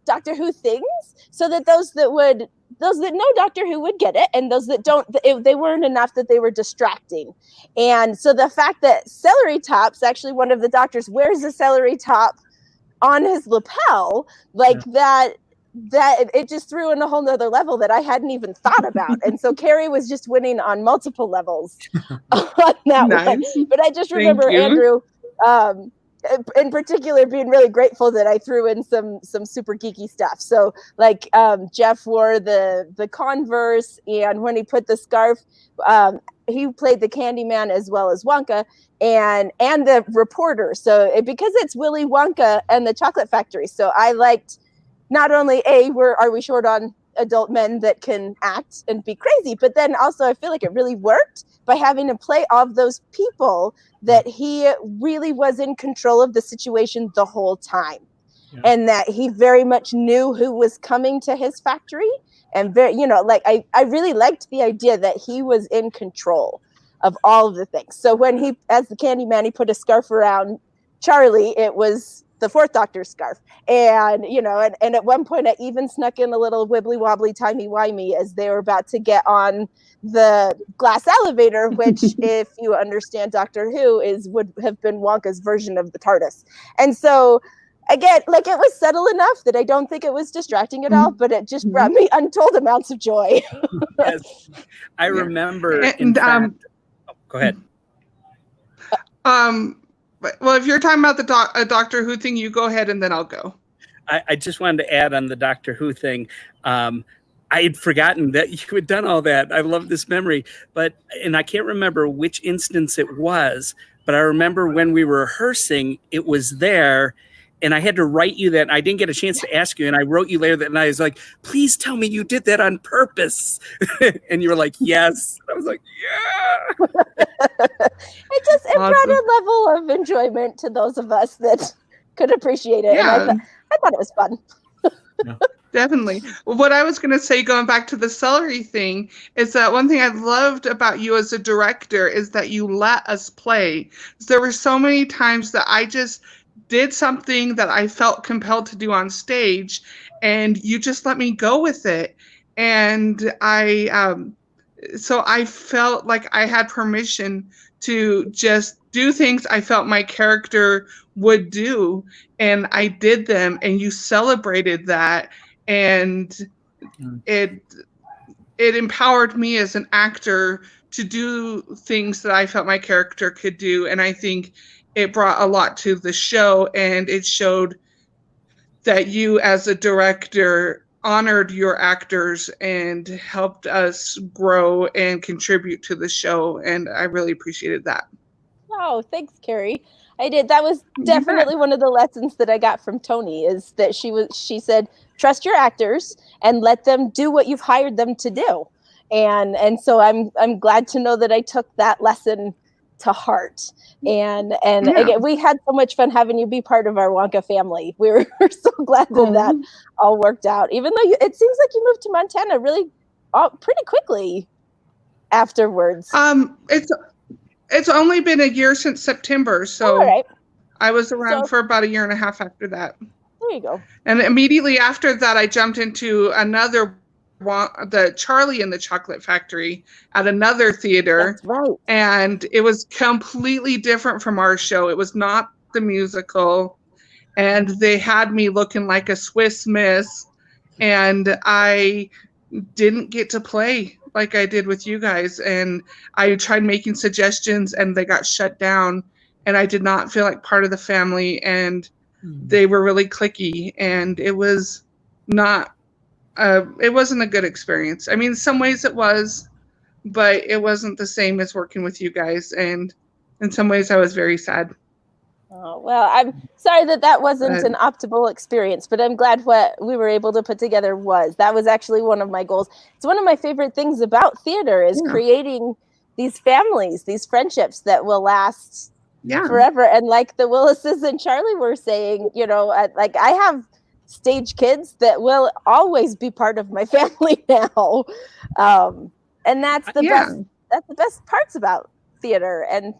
Doctor Who things so that those that would know Doctor Who would get it, and those that don't, they weren't enough that they were distracting. And so the fact that Celery Top's actually one of the Doctors wears a celery top on his lapel, like that it just threw in a whole nother level that I hadn't even thought about. And so Carrie was just winning on multiple levels on that one. But I just remember Andrew, in particular, being really grateful that I threw in some super geeky stuff. So like Jeff wore the Converse, and when he put the scarf, he played the Candyman as well as Wonka and the reporter. So because it's Willy Wonka and the Chocolate Factory, so I liked not only are we short on adult men that can act and be crazy, but then also I feel like it really worked by having to play off those people that he really was in control of the situation the whole time. Yeah. And that he very much knew who was coming to his factory. And very, like I really liked the idea that he was in control of all of the things. So when he, as the Candyman, he put a scarf around Charlie, it was the Fourth Doctor's scarf. And, and at one point I even snuck in a little wibbly wobbly timey-wimey as they were about to get on the glass elevator, which if you understand Doctor Who would have been Wonka's version of the TARDIS. And so again, like it was subtle enough that I don't think it was distracting at all, but it just brought me untold amounts of joy. Yes. I remember go ahead. Well, if you're talking about a Doctor Who thing, you go ahead and then I'll go. I just wanted to add on the Doctor Who thing. I had forgotten that you had done all that. I love this memory, and I can't remember which instance it was, but I remember when we were rehearsing, it was there, and I had to write you that. I didn't get a chance to ask you, and I wrote you later that night. I was like, please tell me you did that on purpose. And you were like, yes. I was like, yeah. It brought a level of enjoyment to those of us that could appreciate it. Yeah. And I thought it was fun. Yeah. Definitely. What I was going to say, going back to the celery thing, is that one thing I loved about you as a director is that you let us play. There were so many times that I just did something that I felt compelled to do on stage, and you just let me go with it. And so I felt like I had permission to just do things I felt my character would do, and I did them, and you celebrated that. And it empowered me as an actor to do things that I felt my character could do. And I think it brought a lot to the show, and it showed that you as a director honored your actors and helped us grow and contribute to the show. And I really appreciated that. Oh, thanks, Carrie. I did. That was definitely one of the lessons that I got from Tony, is that she said, trust your actors and let them do what you've hired them to do. And so I'm glad to know that I took that lesson to heart. And again, we had so much fun having you be part of our Wonka family. We were so glad that all worked out, even though it seems like you moved to Montana really pretty quickly afterwards. It's only been a year since September, so right. I was around for about a year and a half after that. There you go. And immediately after that, I jumped into the Charlie and the Chocolate Factory at another theater. That's right. And it was completely different from our show. It was not the musical. And they had me looking like a Swiss Miss. And I didn't get to play like I did with you guys. And I tried making suggestions and they got shut down. And I did not feel like part of the family. And they were really cliquey. And it was not, it wasn't a good experience. I mean, in some ways it was, but it wasn't the same as working with you guys. And in some ways I was very sad. Oh, well, I'm sorry that wasn't an optimal experience, but I'm glad what we were able to put together was. That was actually one of my goals. It's one of my favorite things about theater is creating these families, these friendships that will last forever. And like the Willises and Charlie were saying, like I have stage kids that will always be part of my family now. And that's the best. That's the best parts about theater and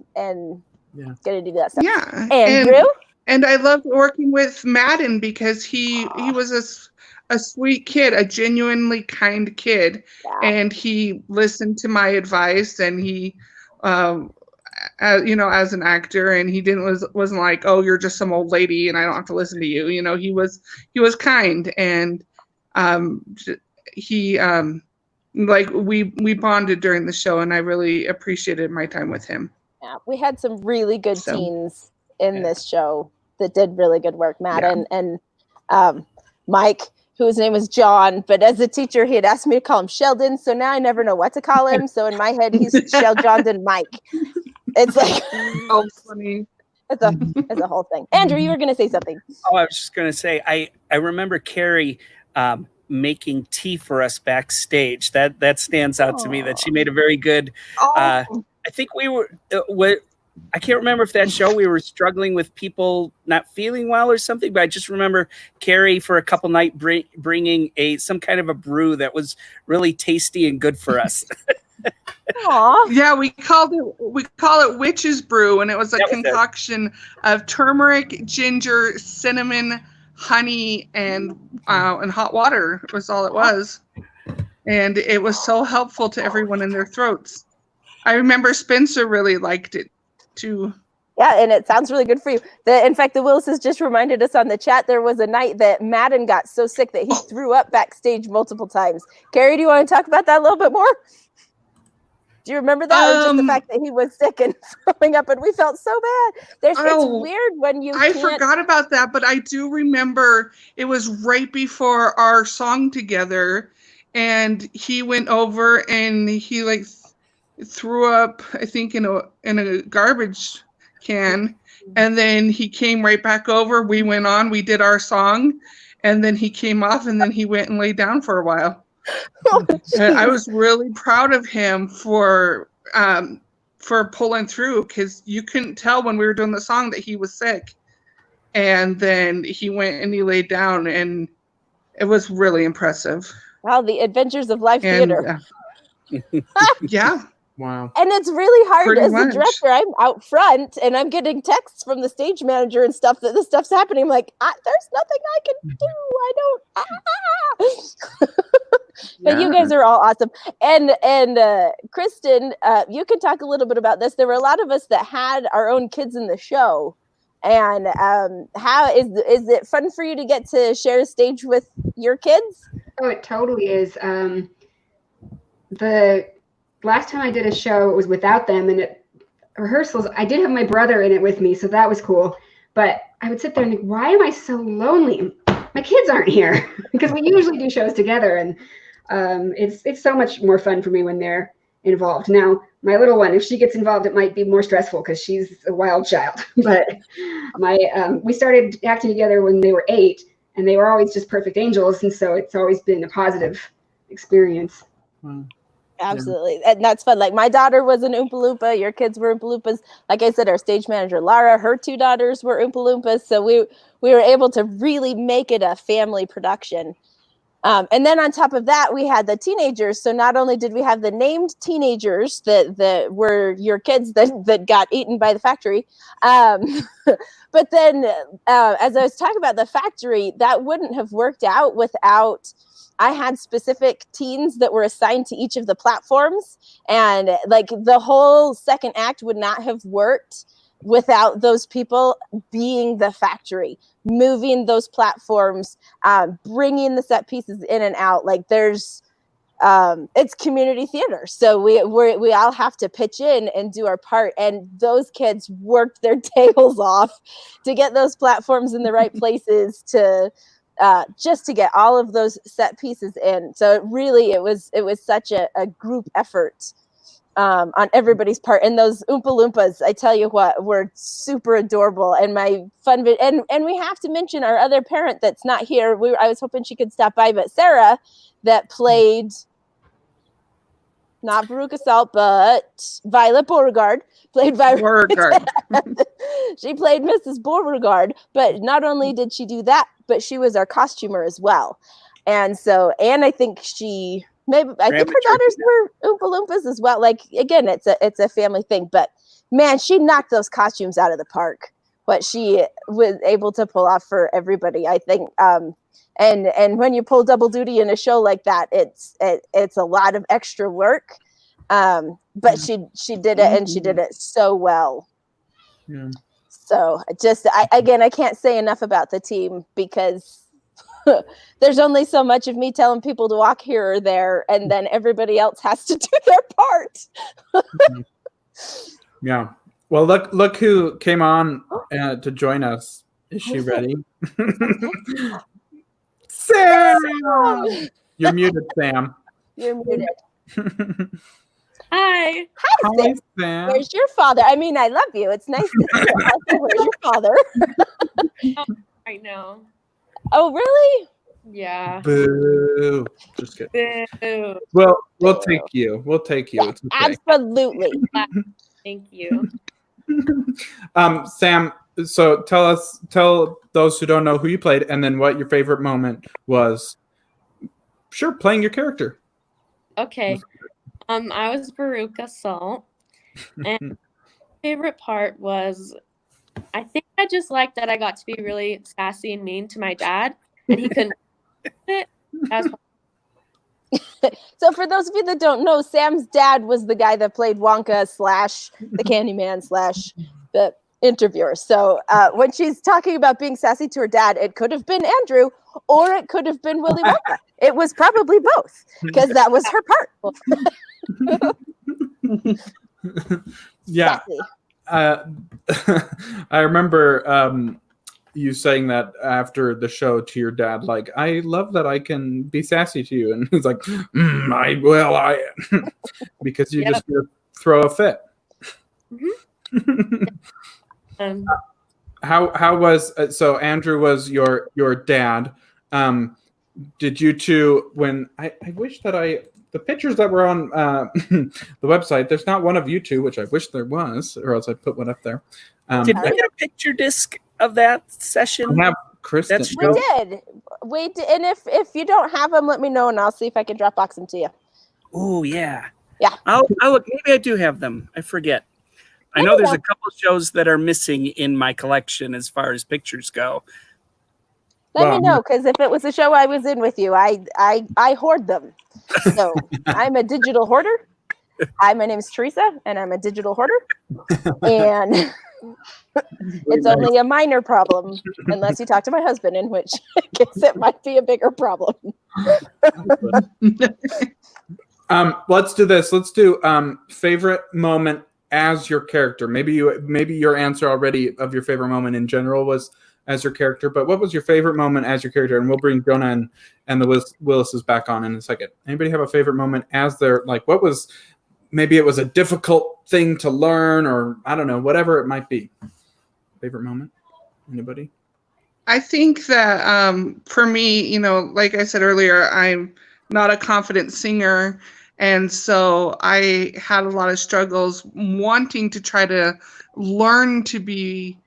getting to do that stuff. Yeah. Andrew? And I loved working with Madden because he was a sweet kid, a genuinely kind kid, Yeah. and he listened to my advice, and he, as an actor, and he wasn't like, oh, you're just some old lady, and I don't have to listen to you. He was kind, and he like we bonded during the show, and I really appreciated my time with him. Yeah, we had some really good teens in this show that did really good work. Matt and Mike, whose name was John, but as a teacher, he had asked me to call him Sheldon, so now I never know what to call him. So in my head, he's Sheldon Mike. It's like, oh, funny. It's a whole thing. Andrew, you were going to say something. Oh, I was just going to say, I remember Carrie making tea for us backstage. That stands out to me, that she made a very good. I think we were. I can't remember if that show we were struggling with people not feeling well or something, but I just remember Carrie for a couple nights bringing some kind of a brew that was really tasty and good for us. Aww. Yeah, we call it witch's brew, and it was a concoction of turmeric, ginger, cinnamon, honey, and hot water. It was all it was, and it was so helpful to everyone in their throats. I remember Spencer really liked it too. Yeah, and it sounds really good for you. In fact, the Willises just reminded us on the chat there was a night that Madden got so sick that he threw up backstage multiple times. Carrie, do you want to talk about that a little bit more? Do you remember that? Or just the fact that he was sick and throwing up, and we felt so bad. It's weird when you I forgot about that, but I do remember it was right before our song together, and he went over and he threw up, I think, in a garbage can, and then he came right back over. We went on, we did our song, and then he came off, and then he went and laid down for a while. And I was really proud of him for pulling through, because you couldn't tell when we were doing the song that he was sick, and then he went and he laid down, and it was really impressive. Wow, the adventures of live theater. Yeah. Wow. And it's really hard Pretty as much. a director. I'm out front and I'm getting texts from the stage manager and stuff that this stuff's happening. I'm like, there's nothing I can do. I don't. But you guys are all awesome. And Kristen, you can talk a little bit about this. There were a lot of us that had our own kids in the show. And how is it fun for you to get to share a stage with your kids? Oh, it totally is. The last time I did a show, it was without them, and at rehearsals, I did have my brother in it with me, so that was cool. But I would sit there and think, why am I so lonely? My kids aren't here, because we usually do shows together, and it's so much more fun for me when they're involved. Now, my little one, if she gets involved, it might be more stressful because she's a wild child. But we started acting together when they were 8, and they were always just perfect angels, and so it's always been a positive experience. Wow. Absolutely. And that's fun. Like, my daughter was an Oompa Loompa. Your kids were Oompa Loompas. Like I said, our stage manager, Lara, her 2 daughters were Oompa Loompas. So we were able to really make it a family production. And then on top of that, we had the teenagers. So not only did we have the named teenagers that were your kids that got eaten by the factory, but then as I was talking about the factory, that wouldn't have worked out without I had specific teens that were assigned to each of the platforms, and like the whole second act would not have worked without those people being the factory, moving those platforms, bringing the set pieces in and out. Like there's, it's community theater. So we all have to pitch in and do our part. And those kids worked their tails off to get those platforms in the right places to, just to get all of those set pieces in. So it was such a group effort on everybody's part. And those Oompa Loompas, I tell you what, were super adorable. And my fun and we have to mention our other parent that's not here. I was hoping she could stop by, but Sarah, that played not Veruca Salt, but Violet Beauregard, played Violet. She played Mrs. Beauregard, but not only did she do that, but she was our costumer as well. And I think I think her daughters were Oompa Loompas as well. Like, again, it's a family thing, but man, she knocked those costumes out of the park. What she was able to pull off for everybody, I think. And And when you pull double duty in a show like that, it's a lot of extra work. But she did it, and she did it so well. Yeah. So I can't say enough about the team, because there's only so much of me telling people to walk here or there, and then everybody else has to do their part. Yeah. Well, look who came on to join us. Is she ready? Sam! You're muted, Sam. You're muted. Hi. Hi, Sam. Where's your father? I mean, I love you. It's nice to see you. Where's your father? I know. Oh, really? Yeah. Boo. Just kidding. Boo. Well, we'll take you. We'll take you. Yeah, It's okay. absolutely. Thank you. Sam, so tell those who don't know who you played, and then what your favorite moment was. Sure, playing your character. Okay. I was Veruca Salt, and my favorite part was, I think I just liked that I got to be really sassy and mean to my dad, and he couldn't do it. So for those of you that don't know, Sam's dad was the guy that played Wonka / the Candyman / the interviewer. So when she's talking about being sassy to her dad, it could have been Andrew, or it could have been Willy Wonka. It was probably both, because that was her part. Yeah. I remember you saying that after the show to your dad, like, I love that I can be sassy to you, and he's like, I because you just throw a fit. How was so Andrew was your dad? Did you two, when I wish that the pictures that were on the website, there's not one of you two, which I wish there was, or else I'd put one up there. Did we get a picture disc of that session? I have Kristen. We did. And if you don't have them, let me know, and I'll see if I can Dropbox them to you. Oh, yeah. Yeah. I'll look. Maybe I do have them. I forget. I know there's a couple shows that are missing in my collection as far as pictures go. Let me know, because if it was a show I was in with you, I hoard them. So I'm a digital hoarder. My name's Teresa, and I'm a digital hoarder. And it's only a minor problem, unless you talk to my husband, in which case it might be a bigger problem. Let's do this. Let's do favorite moment as your character. Maybe your answer already of your favorite moment in general was as your character, but what was your favorite moment as your character? And we'll bring Jonah and the Willises back on in a second. Anybody have a favorite moment as their, like, what was, maybe it was a difficult thing to learn, or I don't know, whatever it might be. Favorite moment? Anybody? I think that for me, like I said earlier, I'm not a confident singer. And so I had a lot of struggles wanting to try to learn to be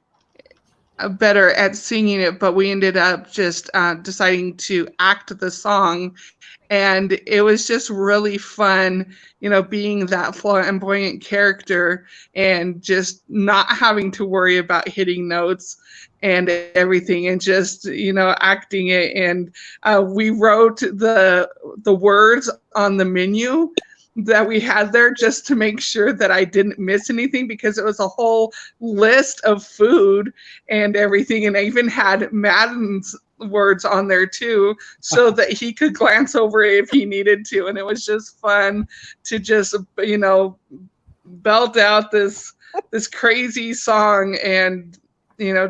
better at singing it, but we ended up just deciding to act the song. And it was just really fun, being that flamboyant character and just not having to worry about hitting notes and everything, and just, acting it. And we wrote the words on the menu that we had there just to make sure that I didn't miss anything, because it was a whole list of food and everything. And I even had Madden's words on there too, so that he could glance over it if he needed to. And it was just fun to just, belt out this crazy song and,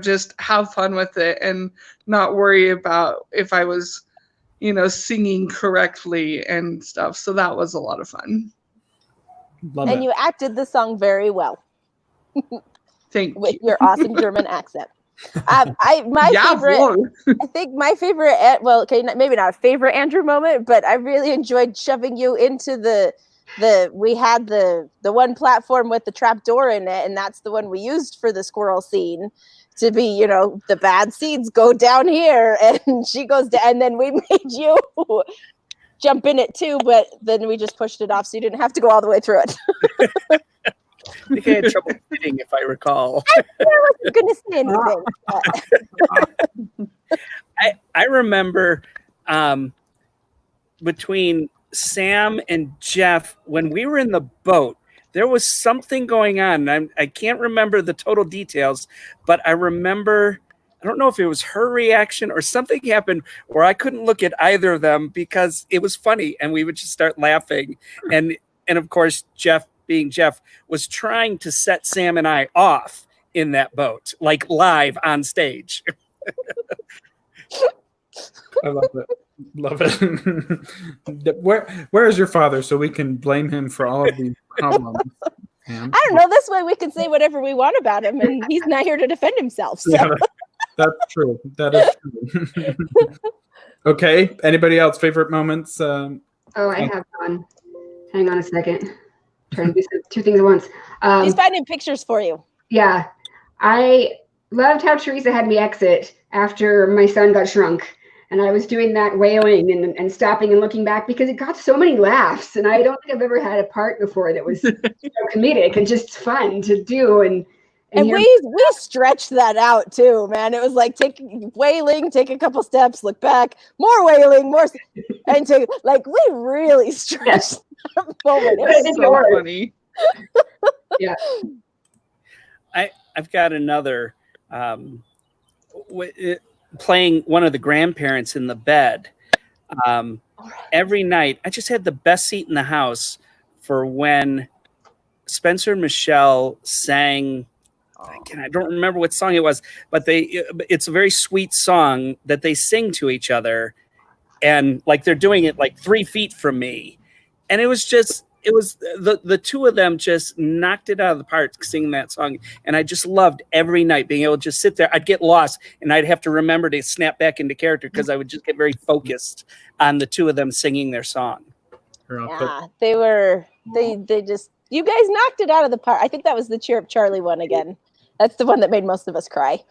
just have fun with it and not worry about if I was, singing correctly and stuff. So that was a lot of fun. And you acted the song very well. Thank you. With your awesome German accent. Favorite, I think my favorite, well, okay, maybe not a favorite Andrew moment, but I really enjoyed shoving you into we had the one platform with the trap door in it, and that's the one we used for the squirrel scene to be, the bad seeds go down here, and she goes down, and then we made you jump in it too, but then we just pushed it off so you didn't have to go all the way through it. I think I had trouble fitting, if I recall. I wasn't going to say anything. I remember between Sam and Jeff, when we were in the boat, there was something going on. I can't remember the total details, but I remember, I don't know if it was her reaction or something happened where I couldn't look at either of them because it was funny and we would just start laughing. And of course, Jeff, being Jeff, was trying to set Sam and I off in that boat, like live on stage. I love it. Love it. Where is your father so we can blame him for all of these problems? Sam? I don't know. This way we can say whatever we want about him, and he's not here to defend himself. So. Yeah, that's true. That is true. Okay. Anybody else? Favorite moments? Oh, I have one. Hang on a second. Trying to do two things at once. He's finding pictures for you. Yeah. I loved how Teresa had me exit after my son got shrunk. And I was doing that wailing and stopping and looking back because it got so many laughs. And I don't think I've ever had a part before that was comedic and just fun to do. And we stretched that out too, man. It was like wailing, take a couple steps, look back, more wailing, more, and we really stretched that moment. It was so funny. Yeah. I've got another. Playing one of the grandparents in the bed. Every night, I just had the best seat in the house for when Spencer and Michelle sang. I don't remember what song it was, but it's a very sweet song that they sing to each other. And like they're doing it like 3 feet from me. And it was the two of them just knocked it out of the park singing that song. And I just loved every night being able to just sit there. I'd get lost and I'd have to remember to snap back into character because I would just get very focused on the two of them singing their song. Yeah, they just, you guys knocked it out of the park. I think that was the Cheer Up Charlie one again. That's the one that made most of us cry.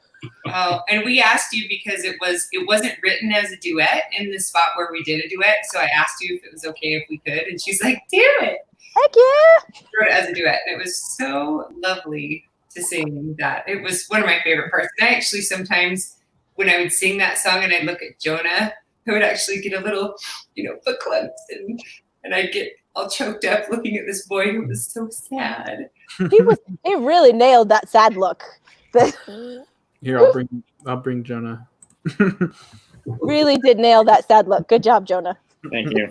Oh, and we asked you because it wasn't written as a duet in the spot where we did a duet. So I asked you if it was okay if we could, and she's like, "Do it." Heck yeah! She wrote it as a duet, and it was so lovely to sing that. It was one of my favorite parts. And I actually sometimes, when I would sing that song and I'd look at Jonah, I would actually get a little, foot clenched, and I'd get all choked up looking at this boy who was so sad. He really nailed that sad look. Here, I'll bring Jonah. Really did nail that sad look. Good job, Jonah. Thank you.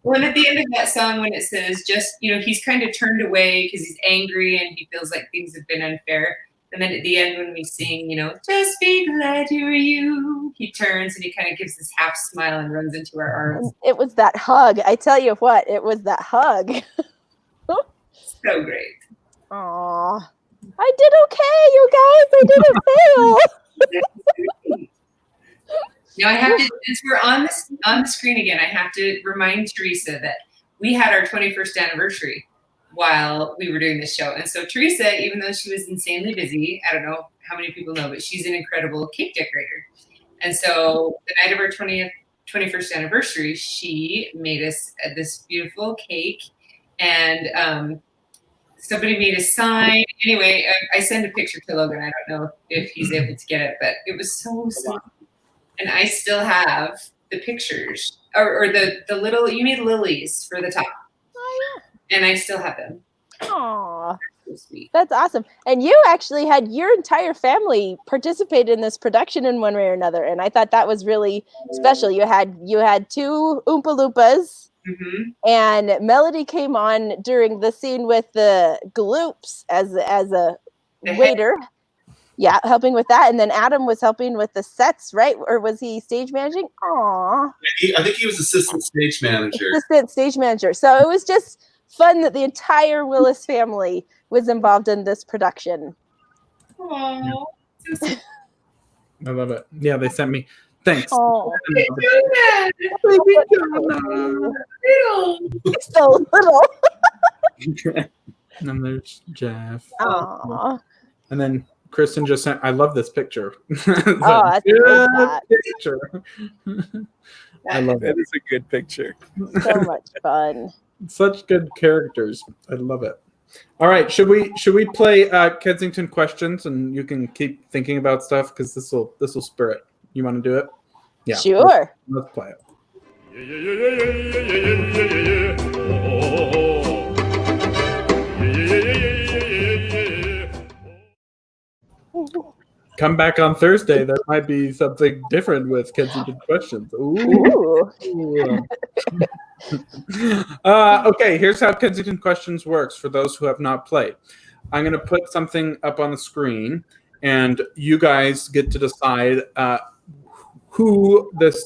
Well, and at the end of that song, when it says just, he's kind of turned away because he's angry and he feels like things have been unfair. And then at the end, when we sing, just be glad you're you, he turns and he kind of gives this half smile and runs into our arms. It was that hug. I tell you what, it was that hug. So great. Aw. I did okay, you guys. I didn't fail. Now I have to, since we're on the screen again, I have to remind Teresa that we had our 21st anniversary while we were doing this show. And so Teresa, even though she was insanely busy, I don't know how many people know, but she's an incredible cake decorator. And so the night of our 21st anniversary, she made us this beautiful cake, and somebody made a sign. Anyway, I sent a picture to Logan. I don't know if he's able to get it, but it was so sweet. And I still have the pictures, or the little, you made lilies for the top. Oh, yeah. And I still have them. Aw. So sweet. That's awesome. And you actually had your entire family participate in this production in one way or another. And I thought that was really special. You had 2 Oompa Loompas. Mm-hmm. And Melody came on during the scene with the Galoops as a waiter. Yeah, helping with that. And then Adam was helping with the sets, right? Or was he stage managing? Aww. I think he was assistant stage manager. Assistant stage manager. So it was just fun that the entire Willis family was involved in this production. Aww. I love it. Yeah, they sent me. Thanks. Oh, It's so little. And there's Jeff. Aww. And then Kristen just sent, I love this picture. Oh, that's a good picture. I love it. That is a good picture. So much fun. Such good characters. I love it. All right, should we play Kensington questions, and you can keep thinking about stuff because this will spur it. You want to do it? Yeah. Sure. Let's play it. Come back on Thursday. There might be something different with Kensington questions. Ooh. Okay, here's how Kensington questions works for those who have not played. I'm going to put something up on the screen, and you guys get to decide who this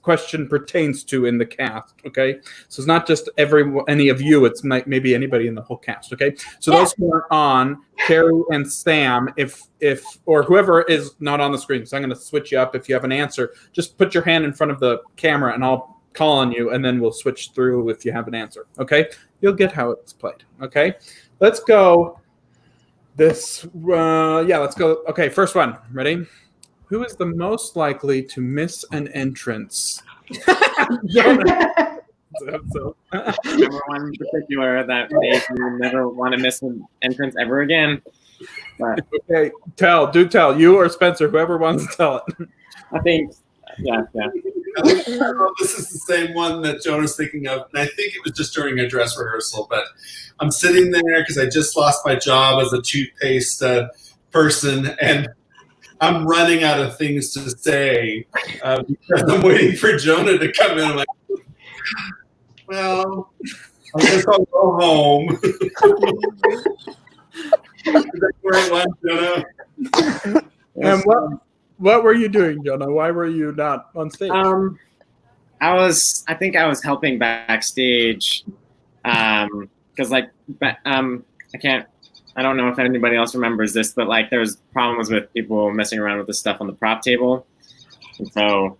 question pertains to in the cast. Okay, so it's not just any of you. It's maybe anybody in the whole cast. Okay, so those who are on, Carrie and Sam, if or whoever is not on the screen. So I'm going to switch you up. If you have an answer, just put your hand in front of the camera, and I'll call on you, and then we'll switch through if you have an answer. Okay, you'll get how it's played. Okay, let's go. Let's go. Okay, first one. Ready? Who is the most likely to miss an entrance? Remember one in particular that made you never want to miss an entrance ever again. But, okay, do tell. You or Spencer, whoever wants to tell it. I think, yeah. This is the same one that Jonah's thinking of, and I think it was just during a dress rehearsal, but I'm sitting there because I just lost my job as a toothpaste person, and I'm running out of things to say because I'm waiting for Jonah to come in. I'm like, well, I guess I'll go home. Is that where it went, Jonah? And what were you doing, Jonah? Why were you not on stage? I think I was helping backstage because I don't know if anybody else remembers this, but like there's problems with people messing around with the stuff on the prop table. And so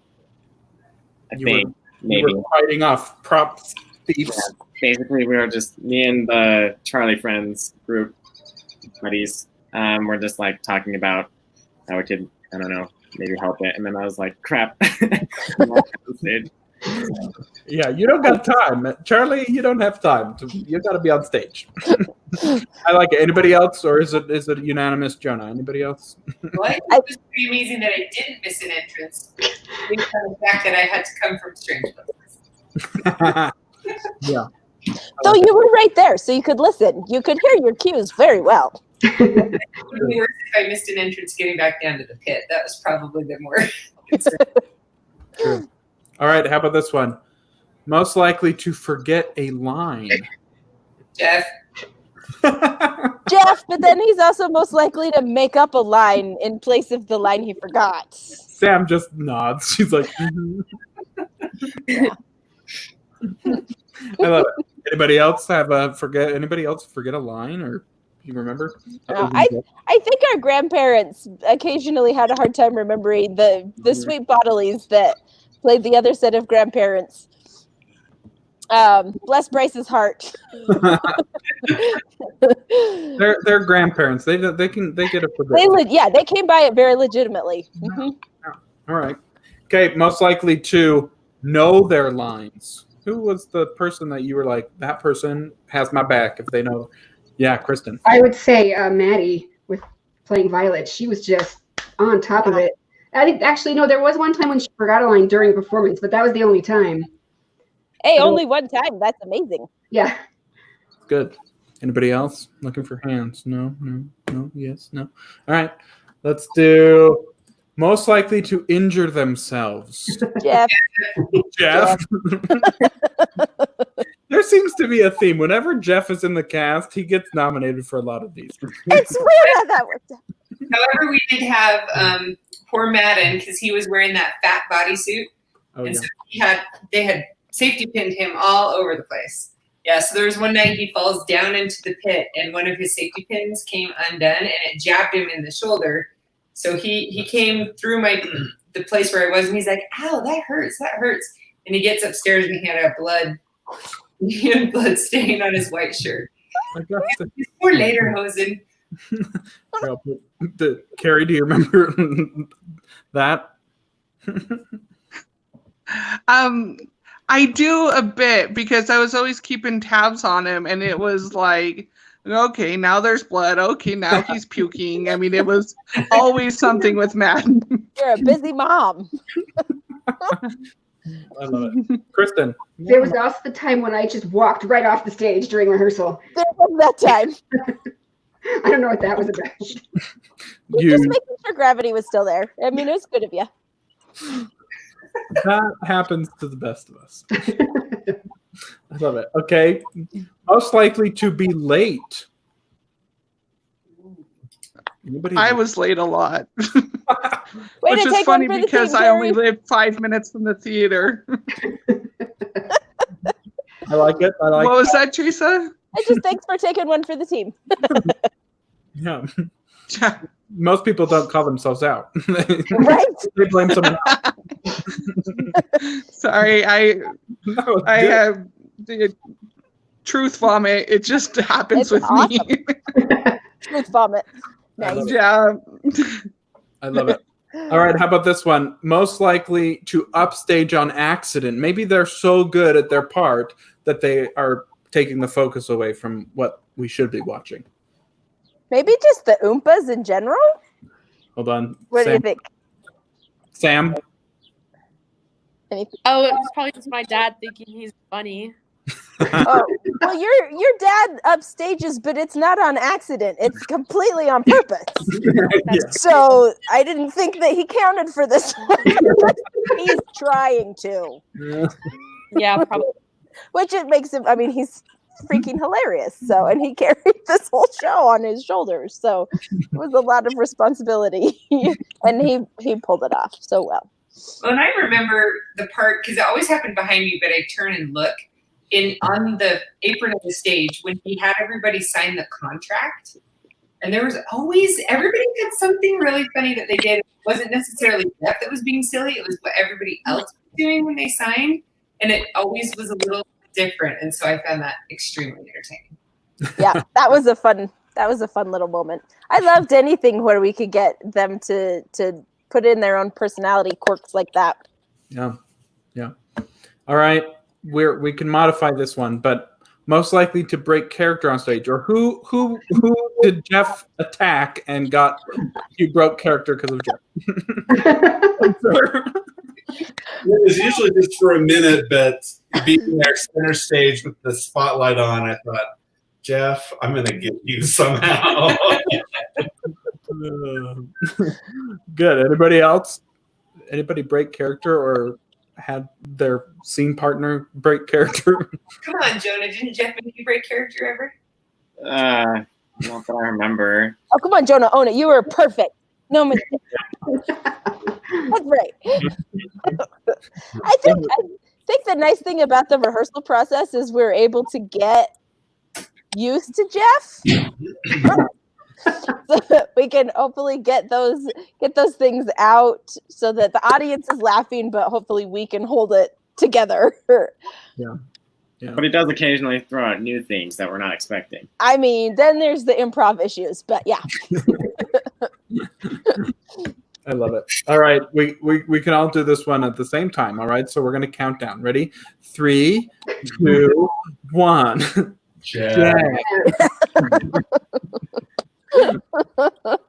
you were fighting off prop thieves. Yeah, basically, we were just, me and the Charlie Friends group buddies, we're just like talking about how we could, I don't know, maybe help it. And then I was like, crap. Yeah, you don't got time. Charlie, you don't have time. You got to be on stage. I like it. Anybody else, or is it unanimous, Jonah? Anybody else? Well, I think it was pretty amazing that I didn't miss an entrance based on the fact that I had to come from strange places. Yeah. So you were right there, so you could listen. You could hear your cues very well. It would be worse if I missed an entrance getting back down to the pit. That was probably the more concern. True. All right, how about this one? Most likely to forget a line. Jeff. Jeff, but then he's also most likely to make up a line in place of the line he forgot. Sam just nods. She's like, Yeah. I love it. Anybody else forget a line, or you remember? I think our grandparents occasionally had a hard time remembering the sweet bodilies that played the other set of grandparents. Bless Bryce's heart. They're grandparents. They get a forget. They came by it very legitimately. Mm-hmm. All right. Okay. Most likely to know their lines. Who was the person that you were like, that person has my back if they know? Yeah, Kristen. I would say Maddie with playing Violet. She was just on top of it. I think actually no, there was one time when she forgot a line during a performance, but that was the only time. Hey, only one time. That's amazing. Yeah. Good. Anybody else looking for hands? No, yes, no. All right. Let's do most likely to injure themselves. Jeff. There seems to be a theme. Whenever Jeff is in the cast, he gets nominated for a lot of these. It's weird how that worked out. However, we did have poor Madden because he was wearing that fat bodysuit. Oh, and yeah. so they had safety pinned him all over the place. Yeah, so there was one night he falls down into the pit and one of his safety pins came undone and it jabbed him in the shoulder. So he came through the place where I was and he's like, ow, that hurts. And he gets upstairs and he had blood stain on his white shirt. Poor Lederhosen. Carrie, do you remember that? I do a bit because I was always keeping tabs on him, and it was like, okay, now there's blood. Okay, now he's puking. I mean, it was always something with Matt. you're a busy mom. I love it. Kristen. There was also the time when I just walked right off the stage during rehearsal. There was that time. I don't know what that was about. Just making sure gravity was still there. I mean, it was good of you. That happens to the best of us. I love it. Okay. Most likely to be late. Anybody? I was late a lot. Way Which to is take funny one for the because team, I only Carrie. live 5 minutes from the theater. I like it. I like What was that, Teresa? I just thanks for taking one for the team. Yeah. Most people don't call themselves out. Right? They blame someone else. Sorry, I No, have the truth vomit. It just happens It's with me. Truth vomit. I Nice. love it. Yeah. I love it. All right, how about this one? Most likely to upstage on accident. Maybe they're so good at their part that they are taking the focus away from what we should be watching. Maybe just the Oompas in general? Hold on. What do you think? Sam? Anything? Oh, it's probably just my dad thinking he's funny. Oh, well, your dad upstages, but it's not on accident. It's completely on purpose. Yeah. So I didn't think that he counted for this one. He's trying to, Yeah, probably. which it makes him. I mean, he's freaking hilarious. So, and he carried this whole show on his shoulders. So it was a lot of responsibility, and he pulled it off so well. Well, and I remember the part because it always happened behind me, but I turn and look on the apron of the stage when he had everybody sign the contract. And there was always everybody had something really funny that they did. It wasn't necessarily Jeff that was being silly. It was what everybody else was doing when they signed, and it always was a little different. And so I found that extremely entertaining. Yeah, that was a fun little moment. I loved anything where we could get them to put in their own personality quirks like that. Yeah. All right. We can modify this one, but most likely to break character on stage, or who did Jeff attack and he broke character because of Jeff? It was usually just for a minute, but being there center stage with the spotlight on, I thought, Jeff, I'm going to get you somehow. Good. Anybody else? Anybody break character or had their scene partner break character? Come on, Jonah. Didn't Jeff make you break character ever? Not that I remember. Oh, come on, Jonah, own it. You were perfect. No mistake. That's right. I think the nice thing about the rehearsal process is we're able to get used to Jeff. So that we can hopefully get those things out so that the audience is laughing, but hopefully we can hold it together. Yeah. But he does occasionally throw out new things that we're not expecting. I mean, then there's the improv issues, but yeah. I love it. All right, we can all do this one at the same time. All right, so we're gonna count down. Ready? 3, 2, 1. Jack.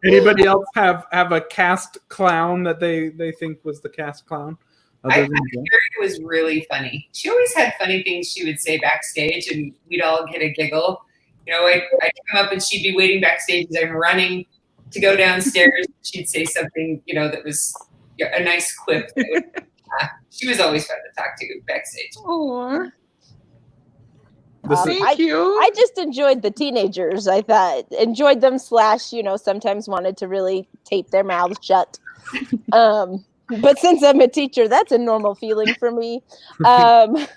Anybody else have a cast clown that they think was the cast clown? I thought Carrie was really funny. She always had funny things she would say backstage, and we'd all get a giggle. You know, I'd come up and she'd be waiting backstage as I'm running to go downstairs. She'd say something, you know, that was a nice quip. She was always fun to talk to backstage. Aw. This is- Thank you. I just enjoyed the teenagers. I thought enjoyed them / sometimes wanted to really tape their mouths shut. But since I'm a teacher, that's a normal feeling for me. It's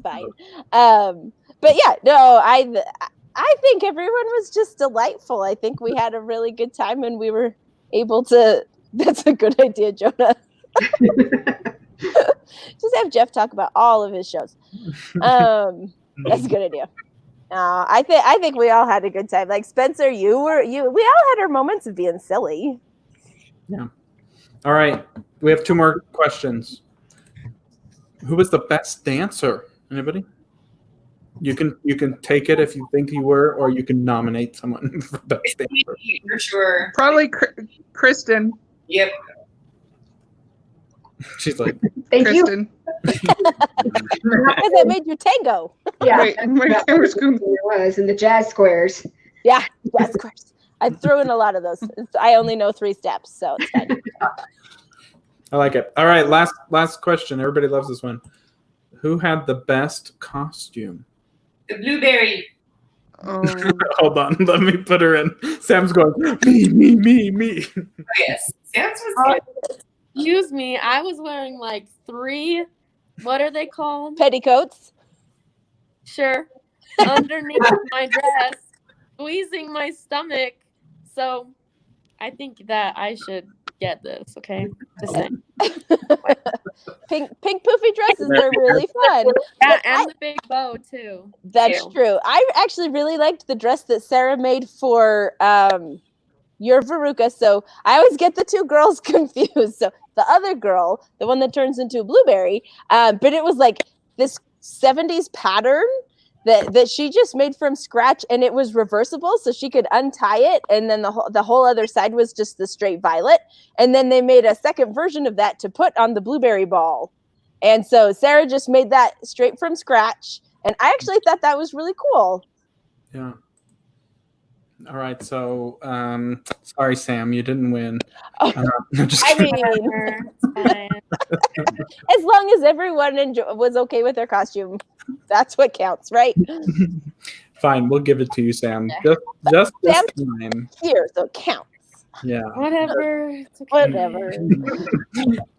fine. But yeah, no, I think everyone was just delightful. I think we had a really good time and we were able to. That's a good idea, Jonah. Just have Jeff talk about all of his shows. That's a good idea. I think we all had a good time. Like Spencer, we all had our moments of being silly. Yeah. All right, we have 2 more questions. Who was the best dancer? Anybody? You can take it if you think you were, or you can nominate someone for best dancer. For sure. Probably Kristen. Yep. She's like, Thank you. Kristen. Because that made you tango. Yeah, Wait, my that's camera's going. what it was, and the jazz squares. Yeah, yes, of course. I threw in a lot of those. I only know 3 steps, so it's fine. I like it. All right, last question. Everybody loves this one. Who had the best costume? The blueberry. Hold on, let me put her in. Sam's going, me. Oh, yes. Sam's was good. Excuse me, I was wearing like 3, what are they called? Petticoats. Sure. Underneath my dress, squeezing my stomach. So I think that I should get this, okay? Just saying. Pink poofy dresses are really fun. Yeah, But and the big bow too. That's Ew. true. I actually really liked the dress that Sarah made for your Veruca. So I always get the 2 girls confused. So the other girl, the one that turns into a blueberry, but it was like this 70s pattern that she just made from scratch, and it was reversible, so she could untie it, and then the whole other side was just the straight violet. And then they made a second version of that to put on the blueberry ball. And so Sarah just made that straight from scratch, and I actually thought that was really cool. Yeah. All right, so sorry, Sam, you didn't win. Oh, I'm just I kidding. mean, It's fine. as long as everyone was okay with their costume, that's what counts, right? Fine, we'll give it to you, Sam. Just this Sam? time. Here, so it counts. Yeah. Whatever. It's okay. Whatever.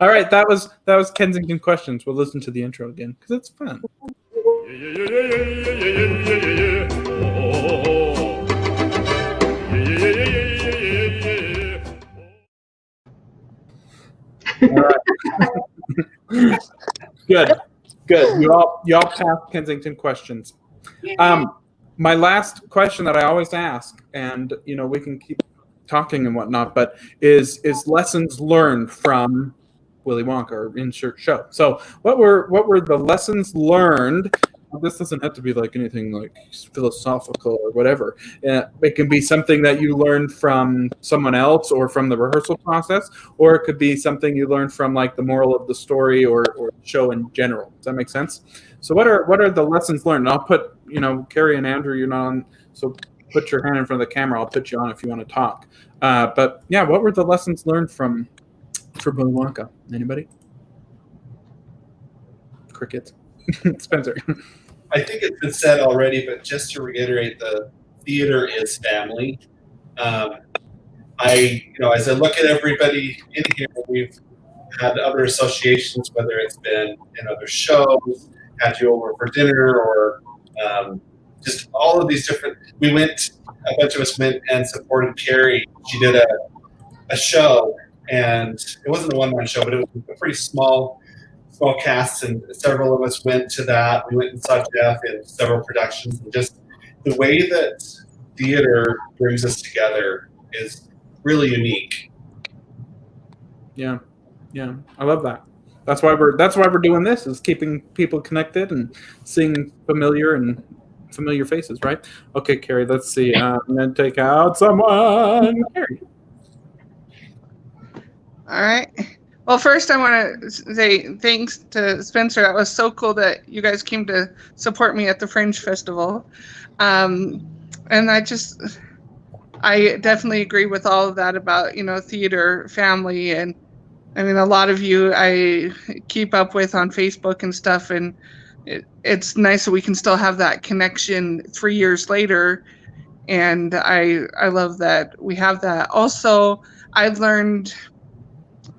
All right, that was Kensington Questions. We'll listen to the intro again because it's fun. All right. Good. You all passed Kensington Questions. My last question that I always ask, and we can keep talking and whatnot, but is lessons learned from Willy Wonka or insert show. So what were the lessons learned? This doesn't have to be like anything like philosophical or whatever. It can be something that you learned from someone else or from the rehearsal process, or it could be something you learned from like the moral of the story or show in general. Does that make sense? So what are the lessons learned? And I'll put, Carrie and Andrew, you're not on, so put your hand in front of the camera. I'll put you on if you want to talk. But yeah, what were the lessons learned from Willy Wonka? Anybody? Crickets. Spencer. I think it's been said already, but just to reiterate, the theater is family. As I look at everybody in here, we've had other associations, whether it's been in other shows, had you over for dinner, or just all of these different. A bunch of us went and supported Carrie. She did a show, and it wasn't a one-man show, but it was a pretty small cast, and several of us went to that. We went and saw Jeff in several productions, and just the way that theater brings us together is really unique. Yeah, I love that. That's why we're doing this, is keeping people connected and seeing familiar faces, right? Okay, Carrie, let's see. I'm gonna take out someone. Carrie. All right. Well, first I want to say thanks to Spencer. That was so cool that you guys came to support me at the Fringe Festival. And I definitely agree with all of that about, theater, family. And I mean, a lot of you I keep up with on Facebook and stuff. And it's nice that we can still have that connection 3 years later. And I love that we have that. Also, I've learned,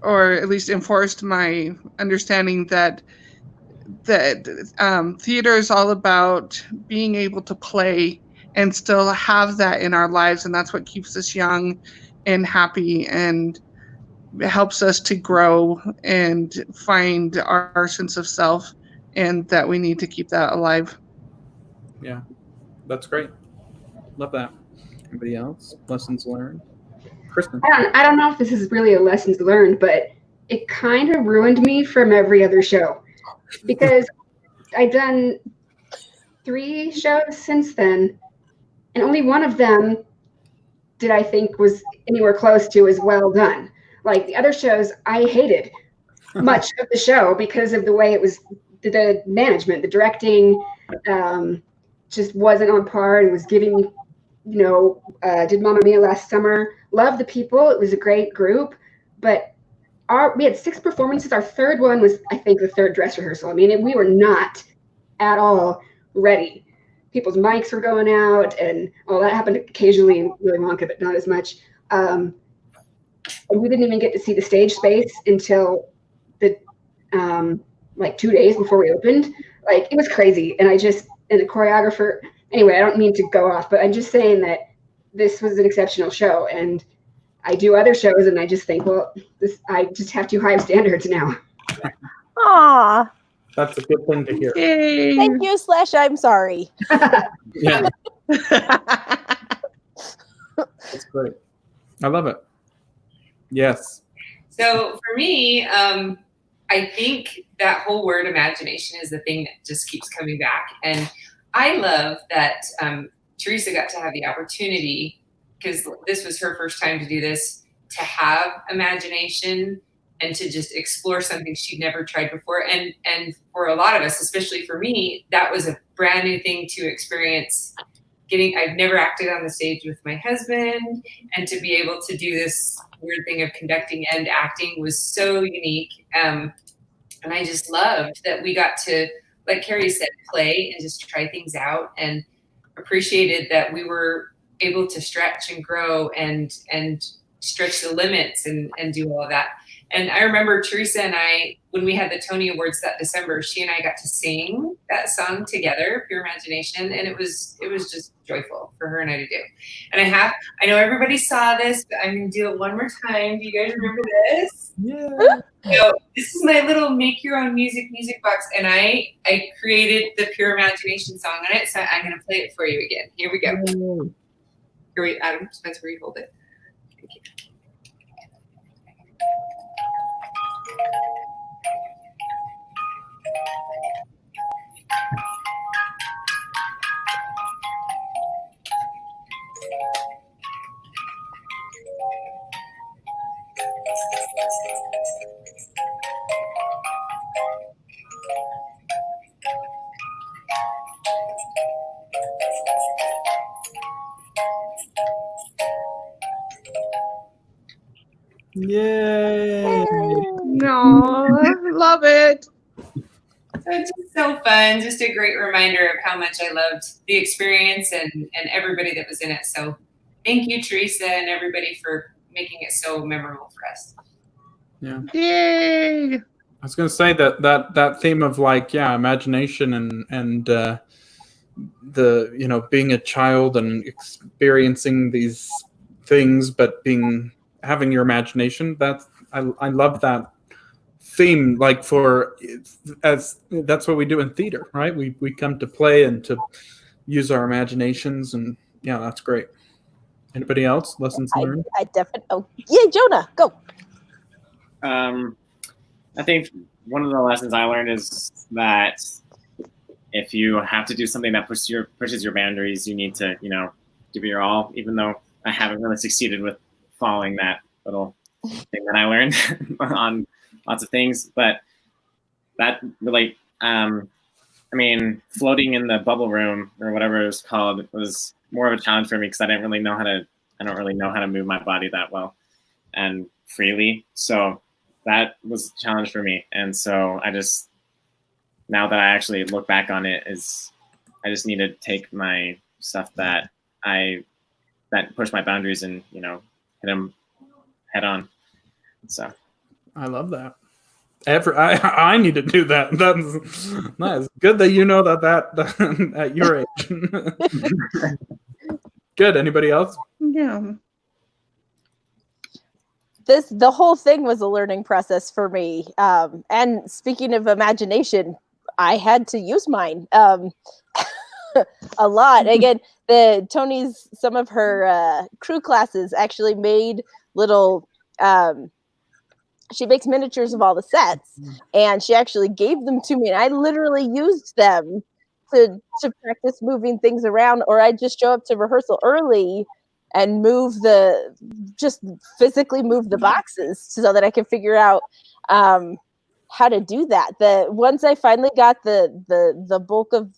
or at least enforced my understanding that theater is all about being able to play and still have that in our lives, and that's what keeps us young and happy, and helps us to grow and find our sense of self, and that we need to keep that alive. Yeah, that's great. Love that. Anybody else? Lessons learned? Kristen. I don't know if this is really a lessons learned, but it kind of ruined me from every other show, because I've done 3 shows since then, and only one of them did I think was anywhere close to as well done. Like the other shows, I hated much of the show because of the way it was, the management, the directing, just wasn't on par and was giving, did Mamma Mia last summer. Loved the people. It was a great group, but we had 6 performances. Our third one was, I think, the third dress rehearsal. I mean, we were not at all ready. People's mics were going out, and that happened occasionally in Willy Wonka, but not as much. And we didn't even get to see the stage space until the 2 days before we opened. Like, it was crazy. And the choreographer, anyway, I don't mean to go off, but I'm just saying that this was an exceptional show. And I do other shows, and I just think, well, I just have too high of standards now. Aw. That's a good thing to hear. Yay. Thank you, / I'm sorry. Yeah. That's great. I love it. Yes. So for me, I think that whole word imagination is the thing that just keeps coming back. And I love that Teresa got to have the opportunity, because this was her first time to do this, to have imagination and to just explore something she'd never tried before. And for a lot of us, especially for me, that was a brand new thing to experience. I've never acted on the stage with my husband, and to be able to do this weird thing of conducting and acting was so unique. And I just loved that we got to, like Carrie said, play and just try things out, and appreciated that we were able to stretch and grow and stretch the limits and do all of that. And I remember Teresa and I, when we had the Tony Awards that December, she and I got to sing that song together, Pure Imagination, and it was just joyful for her and I to do. And I know everybody saw this, but I'm going to do it one more time. Do you guys remember this? Yeah. So this is my little make your own music box, and I created the Pure Imagination song on it, so I'm going to play it for you again. Here we go. Here we, Adam Spencer, you hold it. Thank you. Yay! No, love it. So it's just so fun. Just a great reminder of how much I loved the experience and everybody that was in it. So thank you, Teresa, and everybody for making it so memorable for us. Yeah. Yay. I was going to say that theme of imagination and the being a child and experiencing these things, but having your imagination. I love that theme. That's what we do in theater, right? We come to play and to use our imaginations, and yeah, that's great. Anybody else? Lessons learned? I definitely. Oh, yeah, Jonah, go. I think one of the lessons I learned is that if you have to do something that pushes your boundaries, you need to, give it your all, even though I haven't really succeeded with following that little thing that I learned on lots of things. But that really, floating in the bubble room or whatever it was called was more of a challenge for me, because I don't really know how to move my body that well and freely. So that was a challenge for me. And so now that I actually look back on it, I just need to take my stuff that push my boundaries and, hit them head on. So I love that. I need to do that. That's good that you know that at your age. Good. Anybody else? Yeah. The whole thing was a learning process for me. And speaking of imagination, I had to use mine a lot. Again, some of her crew classes actually made little. She makes miniatures of all the sets, and she actually gave them to me, and I literally used them to practice moving things around. Or I'd just show up to rehearsal early just physically move the boxes so that I could figure out how to do that. Once I finally got the bulk of,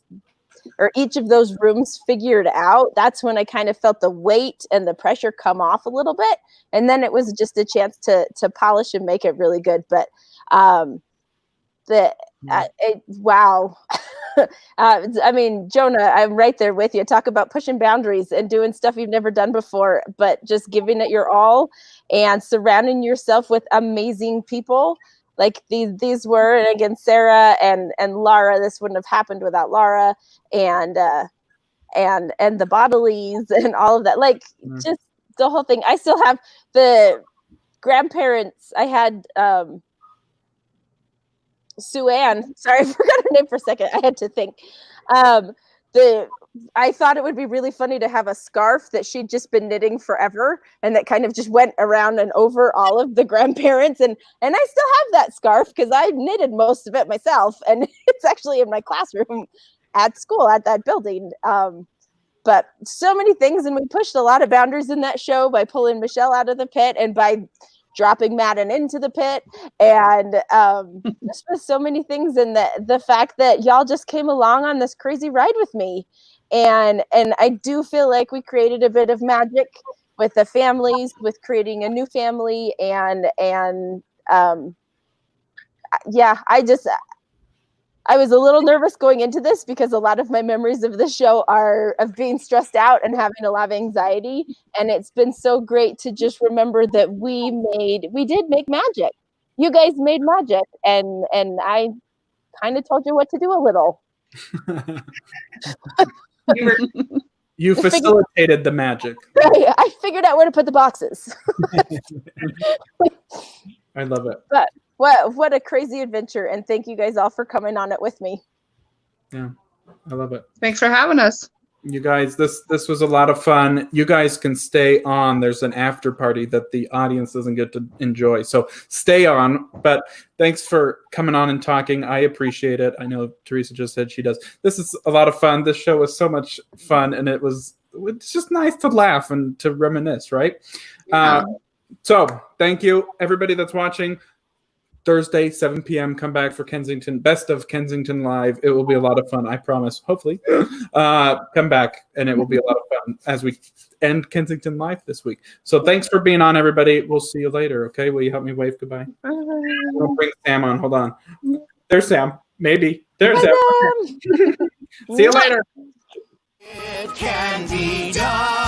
or each of those rooms figured out, that's when I kind of felt the weight and the pressure come off a little bit. And then it was just a chance to polish and make it really good. But wow. I mean, Jonah, I'm right there with you. Talk about pushing boundaries and doing stuff you've never done before, but just giving it your all and surrounding yourself with amazing people. Like these were, and again, Sarah and Lara. This wouldn't have happened without Lara and the Boddileys and all of that. Like just the whole thing. I still have the grandparents. I had Sue Ann. Sorry, I forgot her name for a second. I had to think. I thought it would be really funny to have a scarf that she'd just been knitting forever and that kind of just went around and over all of the grandparents. And I still have that scarf because I knitted most of it myself. And it's actually in my classroom at school at that building. But so many things. And we pushed a lot of boundaries in that show by pulling Michelle out of the pit and by dropping Madden into the pit. And just with so many things. And the fact that y'all just came along on this crazy ride with me. And I do feel like we created a bit of magic with the families, with creating a new family, and yeah, I was a little nervous going into this because a lot of my memories of the show are of being stressed out and having a lot of anxiety, and it's been so great to just remember that we did make magic. You guys made magic, and I kind of told you what to do a little. You facilitated the magic. I figured out where to put the boxes. I love it. But what a crazy adventure, and thank you guys all for coming on it with me. Yeah, I love it. Thanks for having us. You guys, this was a lot of fun. You guys can stay on. There's an after party that the audience doesn't get to enjoy. So stay on. But thanks for coming on and talking. I appreciate it. I know Teresa just said she does. This is a lot of fun. This show was so much fun, and it's just nice to laugh and to reminisce, right? Yeah. So thank you, everybody that's watching. Thursday, 7 p.m. Come back for Kensington, Best of Kensington Live. It will be a lot of fun, I promise. Hopefully. Come back, and it will be a lot of fun as we end Kensington Live this week. So thanks for being on, everybody. We'll see you later, okay? Will you help me wave goodbye? We'll bring Sam on. Hold on. There's Sam. Maybe. There's Sam. See you later. It can be done.